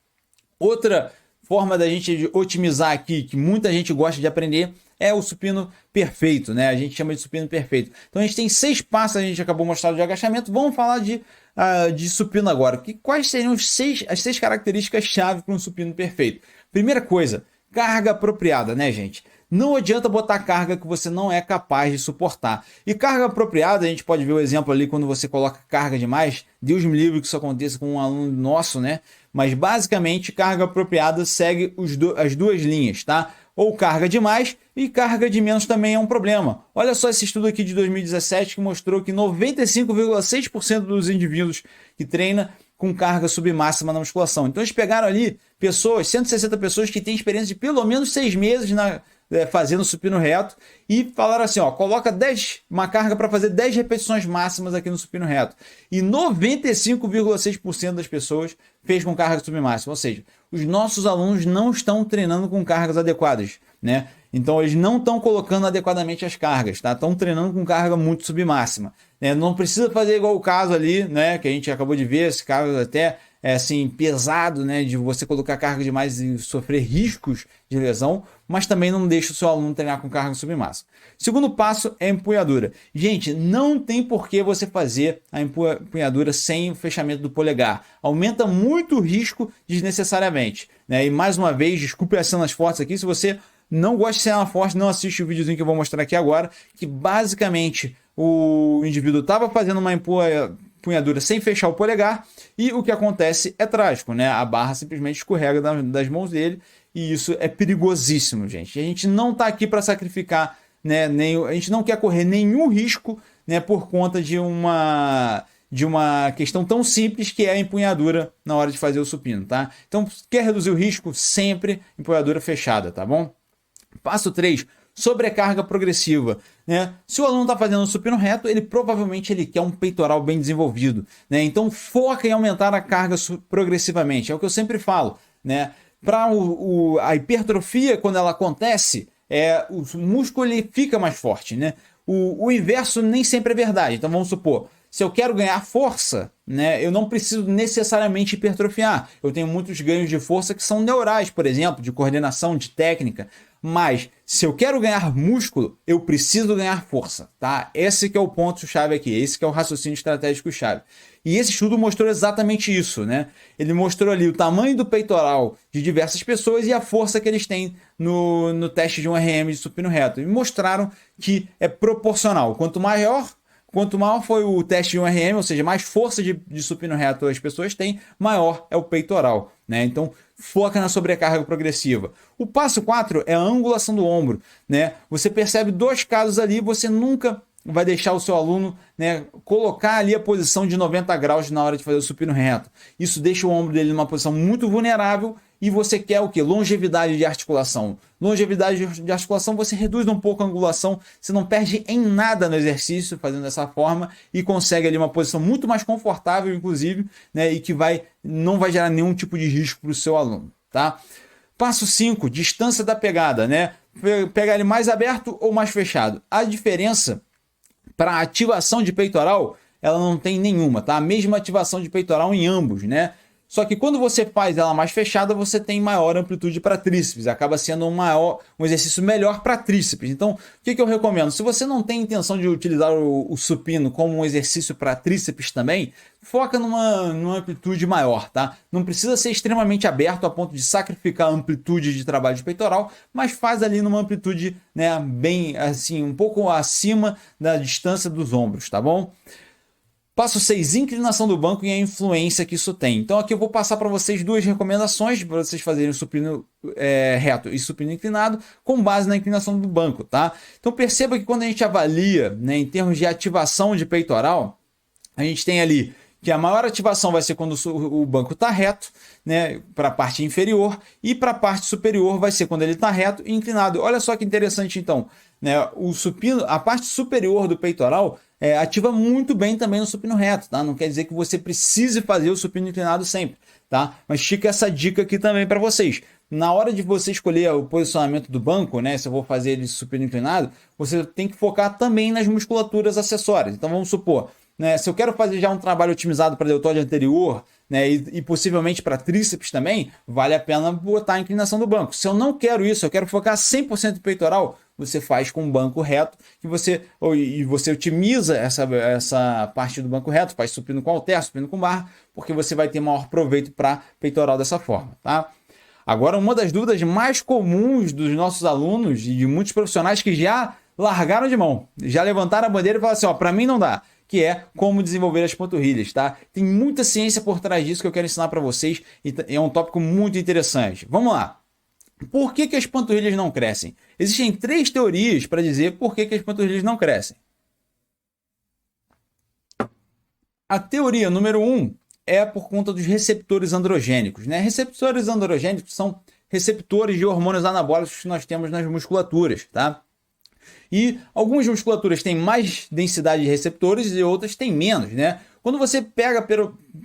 Outra forma da gente otimizar aqui, que muita gente gosta de aprender, é o supino perfeito, né? A gente chama de supino perfeito. Então a gente tem 6 passos, a gente acabou mostrando de agachamento. Vamos falar de supino agora. Quais seriam as 6 características-chave para um supino perfeito? Primeira coisa, carga apropriada, né, gente? Não adianta botar carga que você não é capaz de suportar. E carga apropriada, a gente pode ver o exemplo ali quando você coloca carga demais. Deus me livre que isso aconteça com um aluno nosso, né? Mas basicamente carga apropriada segue as 2 linhas, tá? Ou carga demais e carga de menos também é um problema. Olha só esse estudo aqui de 2017 que mostrou que 95,6% dos indivíduos que treinam com carga submáxima na musculação. Então eles pegaram ali 160 pessoas que têm experiência de pelo menos 6 meses fazendo supino reto e falaram assim, ó, coloca uma carga para fazer 10 repetições máximas aqui no supino reto. E 95,6% das pessoas fez com carga submáxima, ou seja, os nossos alunos não estão treinando com cargas adequadas, né? Então eles não estão colocando adequadamente as cargas, tá? Estão treinando com carga muito submáxima. Não precisa fazer igual o caso ali, né? Que a gente acabou de ver, esse caso até assim, pesado, né? De você colocar carga demais e sofrer riscos de lesão, mas também não deixa o seu aluno treinar com carga submáxima. Segundo passo é a empunhadura. Gente, não tem por que você fazer a empunhadura sem o fechamento do polegar. Aumenta muito o risco desnecessariamente, né? E mais uma vez, desculpe as cenas fortes aqui, se você não gosta de cena forte, não assiste o videozinho que eu vou mostrar aqui agora, que basicamente o indivíduo estava fazendo uma empunhadura sem fechar o polegar e o que acontece é trágico, né? A barra simplesmente escorrega das mãos dele e isso é perigosíssimo, gente. A gente não está aqui para sacrificar, né? A gente não quer correr nenhum risco, né? Por conta de uma questão tão simples que é a empunhadura na hora de fazer o supino, tá? Então, quer reduzir o risco? Sempre empunhadura fechada, tá bom? Passo 3, sobrecarga progressiva, né? Se o aluno está fazendo um supino reto, ele provavelmente quer um peitoral bem desenvolvido, né? Então foca em aumentar a carga progressivamente, é o que eu sempre falo, né? Para a hipertrofia, quando ela acontece, o músculo ele fica mais forte, né? O inverso nem sempre é verdade. Então vamos supor, se eu quero ganhar força, né, eu não preciso necessariamente hipertrofiar. Eu tenho muitos ganhos de força que são neurais, por exemplo, de coordenação, de técnica. Mas se eu quero ganhar músculo, eu preciso ganhar força, tá? Esse que é o ponto-chave aqui, esse que é o raciocínio estratégico-chave. E esse estudo mostrou exatamente isso, né? Ele mostrou ali o tamanho do peitoral de diversas pessoas e a força que eles têm no teste de um RM de supino reto. E mostraram que é proporcional. Quanto maior foi o teste de um RM, ou seja, mais força de supino reto as pessoas têm, maior é o peitoral, né? Então, foca na sobrecarga progressiva. O passo 4 é a angulação do ombro, né? Você percebe 2 casos ali, você nunca vai deixar o seu aluno, né, colocar ali a posição de 90 graus na hora de fazer o supino reto. Isso deixa o ombro dele numa posição muito vulnerável e você quer o quê? Longevidade de articulação. Longevidade de articulação, você reduz um pouco a angulação, você não perde em nada no exercício fazendo dessa forma e consegue ali uma posição muito mais confortável, inclusive, né, e que não vai gerar nenhum tipo de risco para o seu aluno, tá? Passo 5, distância da pegada, né? Pegar ele mais aberto ou mais fechado. A diferença para ativação de peitoral, ela não tem nenhuma, tá? A mesma ativação de peitoral em ambos, né? Só que quando você faz ela mais fechada, você tem maior amplitude para tríceps. Acaba sendo um exercício melhor para tríceps. Então, o que eu recomendo? Se você não tem intenção de utilizar o supino como um exercício para tríceps também, foca numa amplitude maior, tá? Não precisa ser extremamente aberto a ponto de sacrificar a amplitude de trabalho de peitoral, mas faz ali numa amplitude, né, bem assim, um pouco acima da distância dos ombros, tá bom? Passo 6, inclinação do banco e a influência que isso tem. Então aqui eu vou passar para vocês 2 recomendações para vocês fazerem supino reto e supino inclinado com base na inclinação do banco, tá? Então perceba que quando a gente avalia, né, em termos de ativação de peitoral, a gente tem ali que a maior ativação vai ser quando o banco está reto, né, para a parte inferior, e para a parte superior vai ser quando ele está reto e inclinado. Olha só que interessante então, né, o supino, a parte superior do peitoral ativa muito bem também no supino reto, tá? Não quer dizer que você precise fazer o supino inclinado sempre, tá? Mas fica essa dica aqui também para vocês. Na hora de você escolher o posicionamento do banco, né, se eu vou fazer ele supino inclinado, você tem que focar também nas musculaturas acessórias. Então vamos supor, né, se eu quero fazer já um trabalho otimizado para deltóide anterior, né, e possivelmente para tríceps também, vale a pena botar a inclinação do banco. Se eu não quero isso, eu quero focar 100% em peitoral, você faz com o banco reto e você otimiza essa parte do banco reto, faz supino com halter, supino com barra, porque você vai ter maior proveito para peitoral dessa forma, tá? Agora, uma das dúvidas mais comuns dos nossos alunos e de muitos profissionais que já largaram de mão, já levantaram a bandeira e falaram assim, ó, para mim não dá, que é como desenvolver as panturrilhas, tá? Tem muita ciência por trás disso que eu quero ensinar para vocês e é um tópico muito interessante. Vamos lá. Por que as panturrilhas não crescem? Existem 3 teorias para dizer por que as panturrilhas não crescem. A teoria número 1 é por conta dos receptores androgênicos, né? Receptores androgênicos são receptores de hormônios anabólicos que nós temos nas musculaturas, tá? E algumas musculaturas têm mais densidade de receptores e outras têm menos, né? Quando você pega,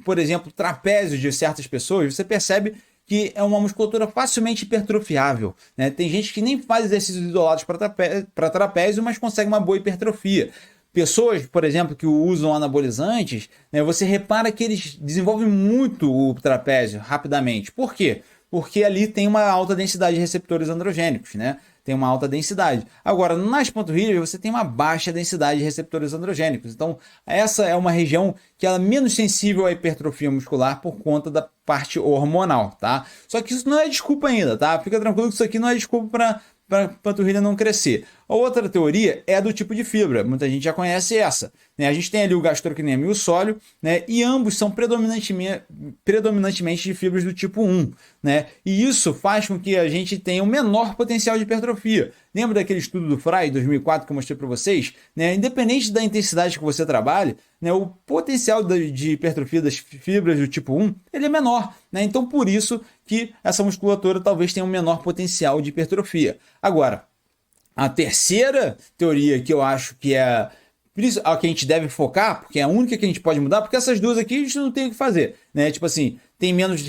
por exemplo, trapézios de certas pessoas, você percebe que é uma musculatura facilmente hipertrofiável, né? Tem gente que nem faz exercícios isolados para trapézio, mas consegue uma boa hipertrofia. Pessoas, por exemplo, que usam anabolizantes, né, você repara que eles desenvolvem muito o trapézio rapidamente. Por quê? Porque ali tem uma alta densidade de receptores androgênicos, né? Tem uma alta densidade. Agora, nas panturrilhas, você tem uma baixa densidade de receptores androgênicos. Então, essa é uma região que ela é menos sensível à hipertrofia muscular por conta da parte hormonal, tá? Só que isso não é desculpa ainda, tá? Fica tranquilo que isso aqui não é desculpa para a panturrilha não crescer. A outra teoria é do tipo de fibra, muita gente já conhece essa, né? A gente tem ali o gastrocnêmio e o sóleo, né? E ambos são predominantemente de fibras do tipo 1, né? E isso faz com que a gente tenha um menor potencial de hipertrofia. Lembra daquele estudo do Frey, 2004, que eu mostrei para vocês? Né? Independente da intensidade que você trabalhe, né, o potencial de hipertrofia das fibras do tipo 1 ele é menor, né? Então, por isso que essa musculatura talvez tenha um menor potencial de hipertrofia. Agora, a terceira teoria que eu acho que é a que a gente deve focar, porque é a única que a gente pode mudar, porque essas duas aqui a gente não tem o que fazer, né? Tipo assim, tem menos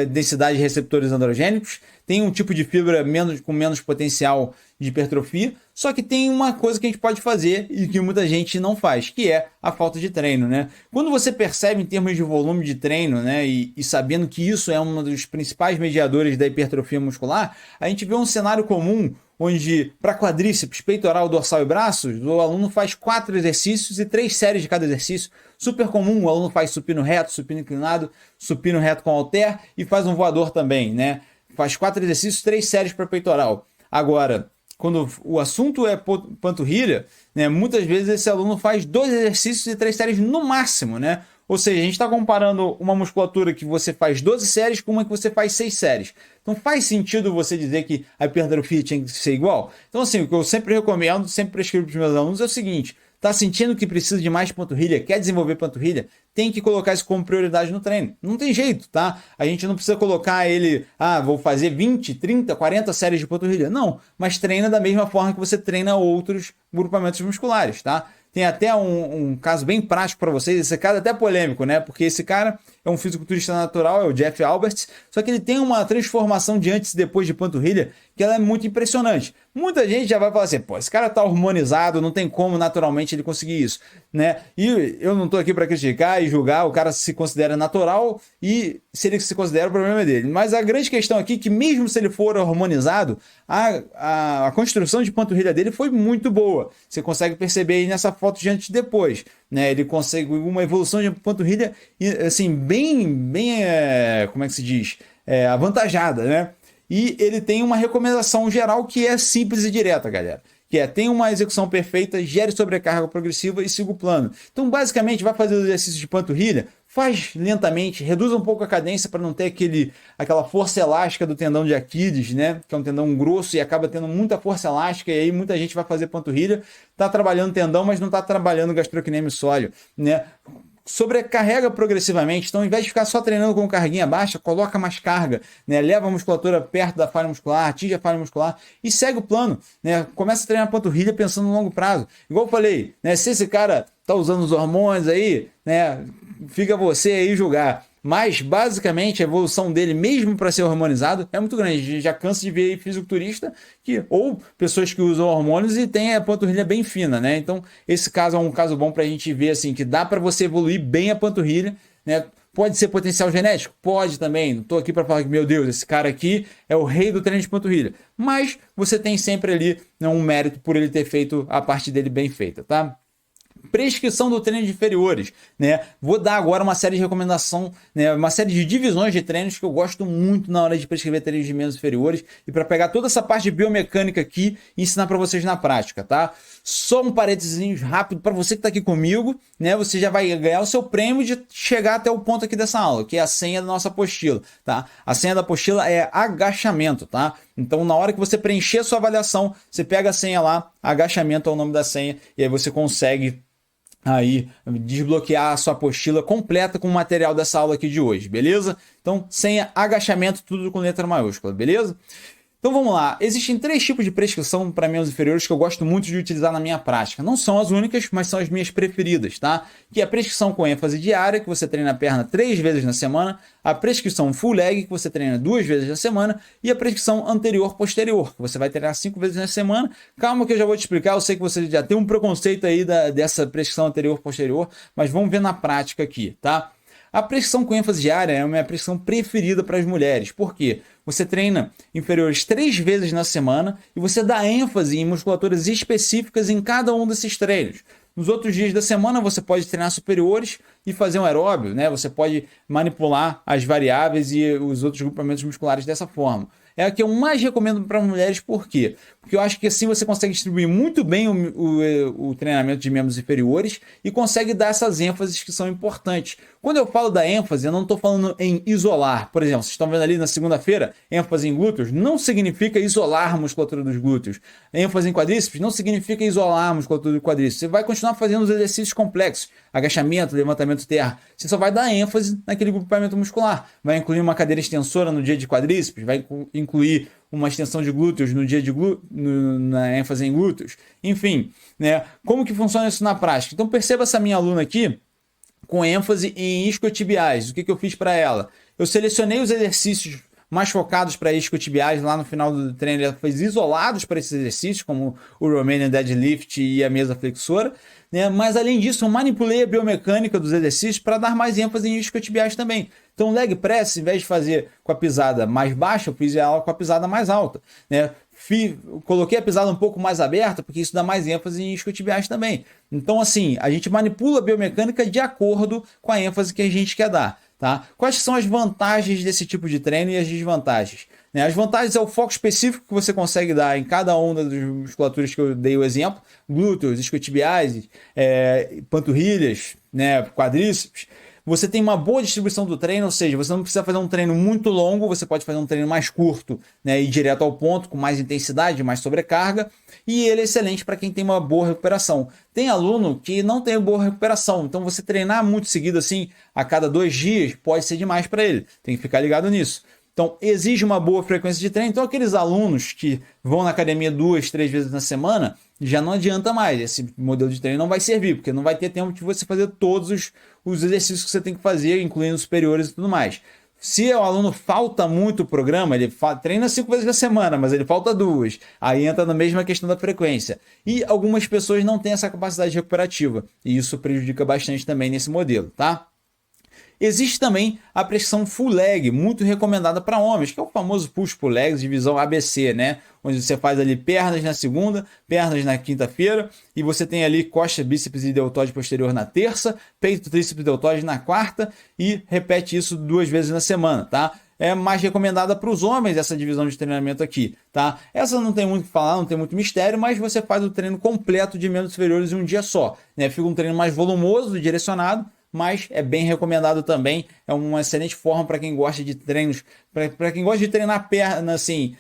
densidade de receptores androgênicos, tem um tipo de fibra com menos potencial de hipertrofia, só que tem uma coisa que a gente pode fazer e que muita gente não faz, que é a falta de treino, né? Quando você percebe em termos de volume de treino, né, e sabendo que isso é um dos principais mediadores da hipertrofia muscular, a gente vê um cenário comum onde, para quadríceps, peitoral, dorsal e braços, o aluno faz 4 exercícios e 3 séries de cada exercício. Super comum, o aluno faz supino reto, supino inclinado, supino reto com halter e faz um voador também, né? Faz 4 exercícios, 3 séries para peitoral. Agora, quando o assunto é panturrilha, né, muitas vezes esse aluno faz 2 exercícios e 3 séries no máximo, né? Ou seja, a gente está comparando uma musculatura que você faz 12 séries com uma que você faz 6 séries. Então faz sentido você dizer que a hipertrofia tinha que ser igual? Então assim, o que eu sempre recomendo, sempre prescrevo para os meus alunos é o seguinte: tá sentindo que precisa de mais panturrilha, quer desenvolver panturrilha, tem que colocar isso como prioridade no treino. Não tem jeito, tá? A gente não precisa colocar ele, vou fazer 20, 30, 40 séries de panturrilha. Não, mas treina da mesma forma que você treina outros grupamentos musculares, tá? Tem até um caso bem prático para vocês, esse caso é até polêmico, né? Porque esse cara é um fisiculturista natural, é o Jeff Alberts, só que ele tem uma transformação de antes e depois de panturrilha que ela é muito impressionante. Muita gente já vai falar assim, pô, esse cara tá hormonizado, não tem como naturalmente ele conseguir isso, né? E eu não tô aqui para criticar e julgar, o cara se considera natural e se ele se considera, o problema é dele. Mas a grande questão aqui é que mesmo se ele for hormonizado, a construção de panturrilha dele foi muito boa. Você consegue perceber aí nessa foto de antes e depois, né? Ele consegue uma evolução de panturrilha, assim, bem como é que se diz? Avantajada, né? E ele tem uma recomendação geral que é simples e direta, galera. Que é, tem uma execução perfeita, gere sobrecarga progressiva e siga o plano. Então, basicamente, vai fazer o exercício de panturrilha, faz lentamente, reduz um pouco a cadência para não ter aquela força elástica do tendão de Aquiles, né? Que é um tendão grosso e acaba tendo muita força elástica, e aí muita gente vai fazer panturrilha, tá trabalhando tendão, mas não tá trabalhando gastrocnêmio sóleo, né? Sobrecarrega progressivamente, então ao invés de ficar só treinando com carguinha baixa, coloca mais carga, né? Leva a musculatura perto da falha muscular, atinge a falha muscular e segue o plano, né? Começa a treinar a panturrilha pensando no longo prazo. Igual eu falei, né? Se esse cara tá usando os hormônios aí, né? Fica você aí julgar. Mas, basicamente, a evolução dele, mesmo para ser hormonizado, é muito grande. A gente já cansa de ver fisiculturista ou pessoas que usam hormônios e tem a panturrilha bem fina, né? Então, esse caso é um caso bom para a gente ver, assim, que dá para você evoluir bem a panturrilha, né? Pode ser potencial genético? Pode também. Não estou aqui para falar que, meu Deus, esse cara aqui é o rei do treino de panturrilha. Mas você tem sempre ali, né, um mérito por ele ter feito a parte dele bem feita, tá? Prescrição do treino de inferiores, né? Vou dar agora uma série de recomendação, né? Uma série de divisões de treinos que eu gosto muito na hora de prescrever treinos de membros inferiores e para pegar toda essa parte de biomecânica aqui e ensinar para vocês na prática, tá? Só um parênteses rápido para você que está aqui comigo, né? Você já vai ganhar o seu prêmio de chegar até o ponto aqui dessa aula, que é a senha da nossa apostila, tá? A senha da apostila é agachamento, tá? Então, na hora que você preencher a sua avaliação, você pega a senha lá, agachamento é o nome da senha, e aí você consegue aí desbloquear a sua apostila completa com o material dessa aula aqui de hoje, beleza? Então, senha agachamento, tudo com letra maiúscula, beleza? Então vamos lá, existem 3 tipos de prescrição para membros inferiores que eu gosto muito de utilizar na minha prática. Não são as únicas, mas são as minhas preferidas, tá? Que é a prescrição com ênfase diária, que você treina a perna 3 vezes na semana, a prescrição full leg, que você treina 2 vezes na semana, e a prescrição anterior-posterior, que você vai treinar 5 vezes na semana. Calma que eu já vou te explicar, eu sei que você já tem um preconceito aí dessa prescrição anterior-posterior, mas vamos ver na prática aqui, tá? A prescrição com ênfase diária é a minha prescrição preferida para as mulheres. Por quê? Você treina inferiores 3 vezes na semana e você dá ênfase em musculaturas específicas em cada um desses treinos. Nos outros dias da semana você pode treinar superiores e fazer um aeróbio, né? Você pode manipular as variáveis e os outros grupamentos musculares dessa forma. É a que eu mais recomendo para mulheres, por quê? Porque eu acho que assim você consegue distribuir muito bem o treinamento de membros inferiores e consegue dar essas ênfases que são importantes. Quando eu falo da ênfase, eu não estou falando em isolar. Por exemplo, vocês estão vendo ali na segunda-feira, ênfase em glúteos não significa isolar a musculatura dos glúteos. ênfase em quadríceps não significa isolar a musculatura do quadríceps. Você vai continuar fazendo os exercícios complexos, agachamento, levantamento terra. Você só vai dar ênfase naquele grupamento muscular. Vai incluir uma cadeira extensora no dia de quadríceps, vai incluir uma extensão de glúteos no dia de na ênfase em glúteos. Enfim, né? Como que funciona isso na prática? Então perceba essa minha aluna aqui com ênfase em isquiotibiais. O que eu fiz para ela? eu selecionei os exercícios mais focados para isquiotibiais lá no final do treino, ele fez isolados para esses exercícios, como o Romanian Deadlift e a mesa flexora, né? Mas além disso, eu manipulei a biomecânica dos exercícios para dar mais ênfase em isquiotibiais também. Então, o leg press, em vez de fazer com a pisada mais baixa, eu fiz ela com a pisada mais alta, né? Coloquei a pisada um pouco mais aberta, porque isso dá mais ênfase em isquiotibiais também. Então, assim, a gente manipula a biomecânica de acordo com a ênfase que a gente quer dar. Tá? Quais são as vantagens desse tipo de treino e as desvantagens? Né? As vantagens é o foco específico que você consegue dar em cada uma das musculaturas que eu dei o exemplo, glúteos, isquiotibiais, panturrilhas, né? Quadríceps. Você tem uma boa distribuição do treino, ou seja, você não precisa fazer um treino muito longo, você pode fazer um treino mais curto, né, e direto ao ponto, com mais intensidade, mais sobrecarga, e ele é excelente para quem tem uma boa recuperação. Tem aluno que não tem boa recuperação, então você treinar muito seguido assim, a cada 2 dias, pode ser demais para ele, tem que ficar ligado nisso. Então, exige uma boa frequência de treino. Então, aqueles alunos que vão na academia 2, 3 vezes na semana, já não adianta mais. Esse modelo de treino não vai servir, porque não vai ter tempo de você fazer todos os exercícios que você tem que fazer, incluindo os superiores e tudo mais. Se o aluno falta muito o programa, ele treina 5 vezes na semana, mas ele falta 2. Aí entra na mesma questão da frequência. E algumas pessoas não têm essa capacidade recuperativa. E isso prejudica bastante também nesse modelo, tá? Existe também a pressão full leg, muito recomendada para homens, que é o famoso push-pull legs, divisão ABC, né? Onde você faz ali pernas na segunda, pernas na quinta-feira, e você tem ali coxa, bíceps e deltóide posterior na terça, peito, tríceps e deltóide na quarta, e repete isso 2 vezes na semana, tá? É mais recomendada para os homens essa divisão de treinamento aqui, tá? Essa não tem muito o que falar, não tem muito mistério, mas você faz o treino completo de membros inferiores em um dia só, né? Fica um treino mais volumoso e direcionado, mas é bem recomendado também, é uma excelente forma para quem gosta de treinos, para quem gosta de treinar perna, assim,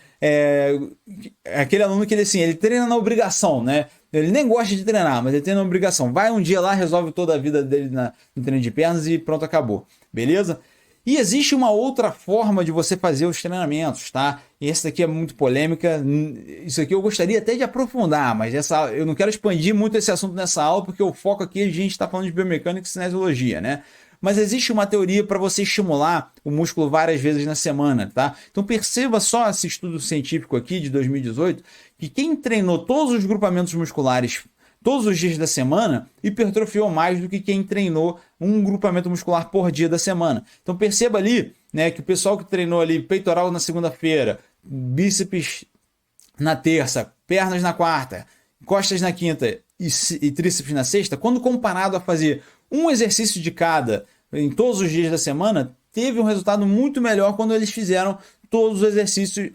aquele aluno que ele treina na obrigação, né? Ele nem gosta de treinar, mas ele treina na obrigação. Vai um dia lá, resolve toda a vida dele no treino de pernas e pronto, acabou. Beleza? E existe uma outra forma de você fazer os treinamentos, tá? E essa daqui é muito polêmica, isso aqui eu gostaria até de aprofundar, mas eu não quero expandir muito esse assunto nessa aula, porque o foco aqui a gente está falando de biomecânica e cinesiologia, né? Mas existe uma teoria para você estimular o músculo várias vezes na semana, tá? Então perceba só esse estudo científico aqui de 2018, que quem treinou todos os grupamentos musculares todos os dias da semana, hipertrofiou mais do que quem treinou um grupamento muscular por dia da semana. Então perceba ali, né, que o pessoal que treinou ali peitoral na segunda-feira, bíceps na terça, pernas na quarta, costas na quinta e tríceps na sexta, quando comparado a fazer um exercício de cada em todos os dias da semana, teve um resultado muito melhor quando eles fizeram todos os exercícios,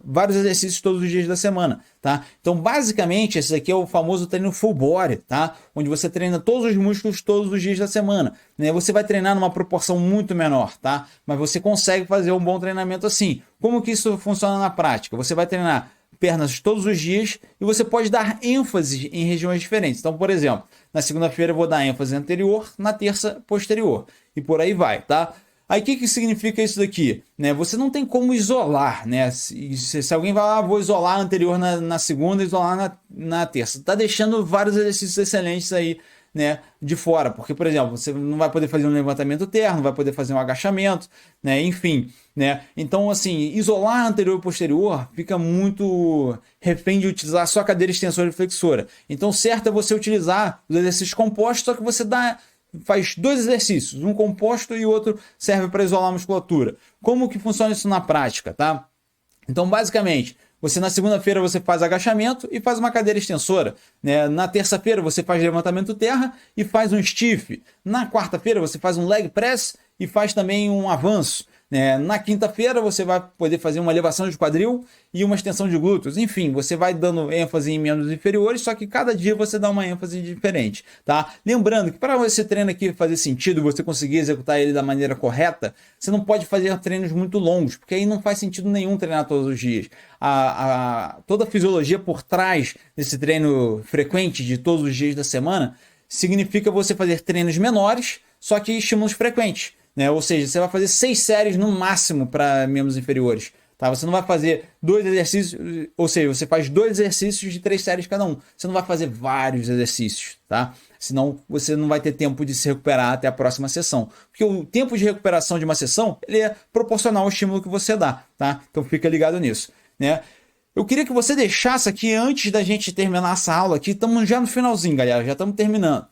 vários exercícios todos os dias da semana, tá? Então, basicamente, esse aqui é o famoso treino full body, tá? Onde você treina todos os músculos todos os dias da semana, né? Você vai treinar numa proporção muito menor, tá? Mas você consegue fazer um bom treinamento assim. Como que isso funciona na prática? Você vai treinar pernas todos os dias e você pode dar ênfase em regiões diferentes. Então, por exemplo, na segunda-feira eu vou dar ênfase anterior, na terça posterior e por aí vai, tá? Aí o que significa isso daqui? Né? Você não tem como isolar, né? Se alguém vai lá, vou isolar anterior na segunda, isolar na terça. Está deixando vários exercícios excelentes aí, né, de fora. Porque, por exemplo, você não vai poder fazer um levantamento terno, não vai poder fazer um agachamento, né? Enfim, né? Então, assim, isolar anterior e posterior fica muito refém de utilizar só a cadeira extensora e flexora. Então, certo é você utilizar os exercícios compostos, só que você faz 2 exercícios, um composto e o outro serve para isolar a musculatura. Como que funciona isso na prática, tá? Então, basicamente, você na segunda-feira você faz agachamento e faz uma cadeira extensora, né? Na terça-feira você faz levantamento terra e faz um stiff. Na quarta-feira você faz um leg press e faz também um avanço. Na quinta-feira você vai poder fazer uma elevação de quadril e uma extensão de glúteos. Enfim, você vai dando ênfase em membros inferiores, só que cada dia você dá uma ênfase diferente, tá? Lembrando que para esse treino aqui fazer sentido, você conseguir executar ele da maneira correta, você não pode fazer treinos muito longos, porque aí não faz sentido nenhum treinar todos os dias. Toda a fisiologia por trás desse treino frequente de todos os dias da semana significa você fazer treinos menores, só que estímulos frequentes. Né? Ou seja, você vai fazer 6 séries no máximo para membros inferiores, tá? Você não vai fazer 2 exercícios, ou seja, você faz 2 exercícios de 3 séries cada um. Você não vai fazer vários exercícios, tá? Senão você não vai ter tempo de se recuperar até a próxima sessão. Porque o tempo de recuperação de uma sessão, ele é proporcional ao estímulo que você dá, tá? Então fica ligado nisso, né? Eu queria que você deixasse aqui, antes da gente terminar essa aula aqui, estamos já no finalzinho, galera, já estamos terminando.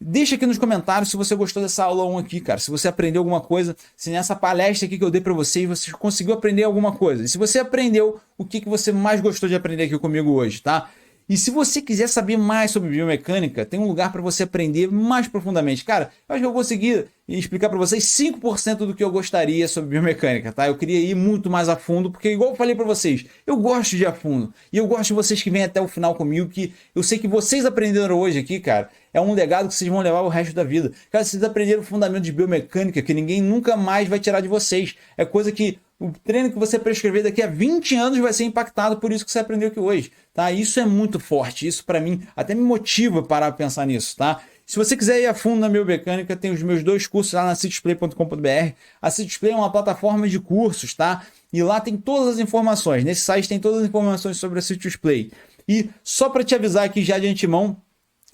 Deixa aqui nos comentários se você gostou dessa aula 1 aqui, cara. Se você aprendeu alguma coisa, se nessa palestra aqui que eu dei pra vocês, você conseguiu aprender alguma coisa. E se você aprendeu, o que você mais gostou de aprender aqui comigo hoje, tá? E se você quiser saber mais sobre biomecânica, tem um lugar para você aprender mais profundamente. Cara, eu acho que eu consegui explicar para vocês 5% do que eu gostaria sobre biomecânica, tá? Eu queria ir muito mais a fundo, porque igual eu falei para vocês, eu gosto de ir a fundo. E eu gosto de vocês que vêm até o final comigo, que eu sei que vocês aprenderam hoje aqui, cara, é um legado que vocês vão levar o resto da vida. Cara, vocês aprenderam o fundamento de biomecânica que ninguém nunca mais vai tirar de vocês. É coisa que o treino que você prescrever daqui a 20 anos vai ser impactado por isso que você aprendeu aqui hoje, tá? Isso é muito forte, isso para mim até me motiva para pensar nisso, tá? Se você quiser ir a fundo na biomecânica, tem os meus 2 cursos lá na citiusplay.com.br. A Citiusplay é uma plataforma de cursos, tá? E lá tem todas as informações. Nesse site tem todas as informações sobre a Citiusplay. E só para te avisar aqui já de antemão,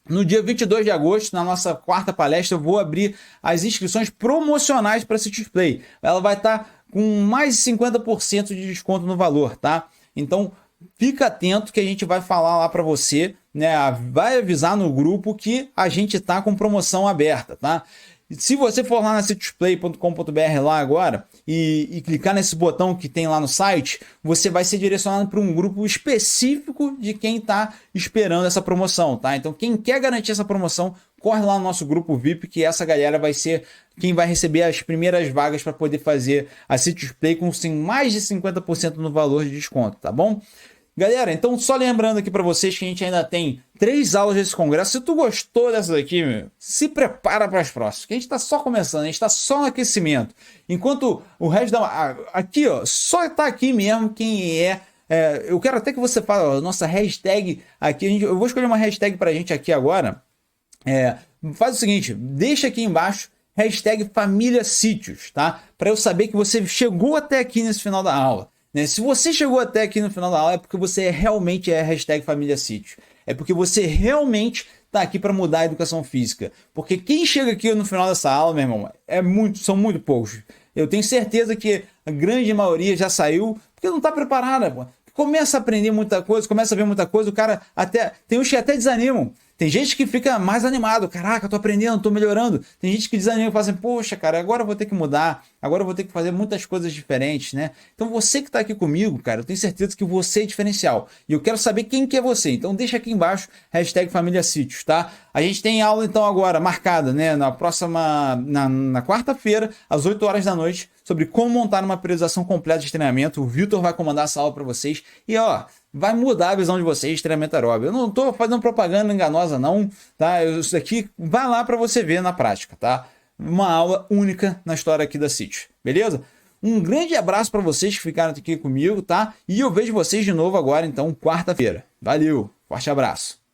no dia 22 de agosto, na nossa 4ª palestra, eu vou abrir as inscrições promocionais para a Citiusplay. Ela vai estar com mais de 50% de desconto no valor, tá? Então, fica atento que a gente vai falar lá para você, né? Vai avisar no grupo que a gente tá com promoção aberta, tá? Se você for lá na citiusplay.com.br lá agora e clicar nesse botão que tem lá no site, você vai ser direcionado para um grupo específico de quem está esperando essa promoção, tá? Então, quem quer garantir essa promoção, corre lá no nosso grupo VIP, que essa galera vai ser quem vai receber as primeiras vagas para poder fazer a Citiusplay com mais de 50% no valor de desconto, tá bom? Galera, então só lembrando aqui para vocês que a gente ainda tem 3 aulas desse congresso. Se tu gostou dessa daqui, meu, se prepara para as próximas, que a gente está só começando, a gente está só no aquecimento. Enquanto o resto da... Aqui, ó, só tá aqui mesmo quem é... eu quero até que você fale, ó, nossa hashtag aqui, eu vou escolher uma hashtag pra gente aqui agora. Faz o seguinte, deixa aqui embaixo, hashtag Família Sítios, tá? Para eu saber que você chegou até aqui nesse final da aula. Se você chegou até aqui no final da aula é porque você realmente é hashtag Família Sítios. É porque você realmente está aqui para mudar a educação física. Porque quem chega aqui no final dessa aula, meu irmão, são muito poucos. Eu tenho certeza que a grande maioria já saiu porque não está preparada. Pô. Começa a aprender muita coisa, começa a ver muita coisa, o cara até... Tem uns que até desanimam. Tem gente que fica mais animado. Caraca, eu tô aprendendo, tô melhorando. Tem gente que desanima e fala assim, poxa, cara, agora eu vou ter que mudar. Agora eu vou ter que fazer muitas coisas diferentes, né? Então você que tá aqui comigo, cara, eu tenho certeza que você é diferencial. E eu quero saber quem que é você. Então deixa aqui embaixo, hashtag Família Sítios, tá? A gente tem aula então agora marcada, né? Na próxima... Na quarta-feira, às 8 horas da noite, sobre como montar uma periodização completa de treinamento. O Vitor vai comandar essa aula para vocês. E ó... vai mudar a visão de vocês de treinamento aeróbico. Eu não estou fazendo propaganda enganosa não, tá? Isso daqui vai lá para você ver na prática, tá? Uma aula única na história aqui da Sítios, beleza? Um grande abraço para vocês que ficaram aqui comigo, tá? E eu vejo vocês de novo agora, então, quarta-feira. Valeu, forte abraço.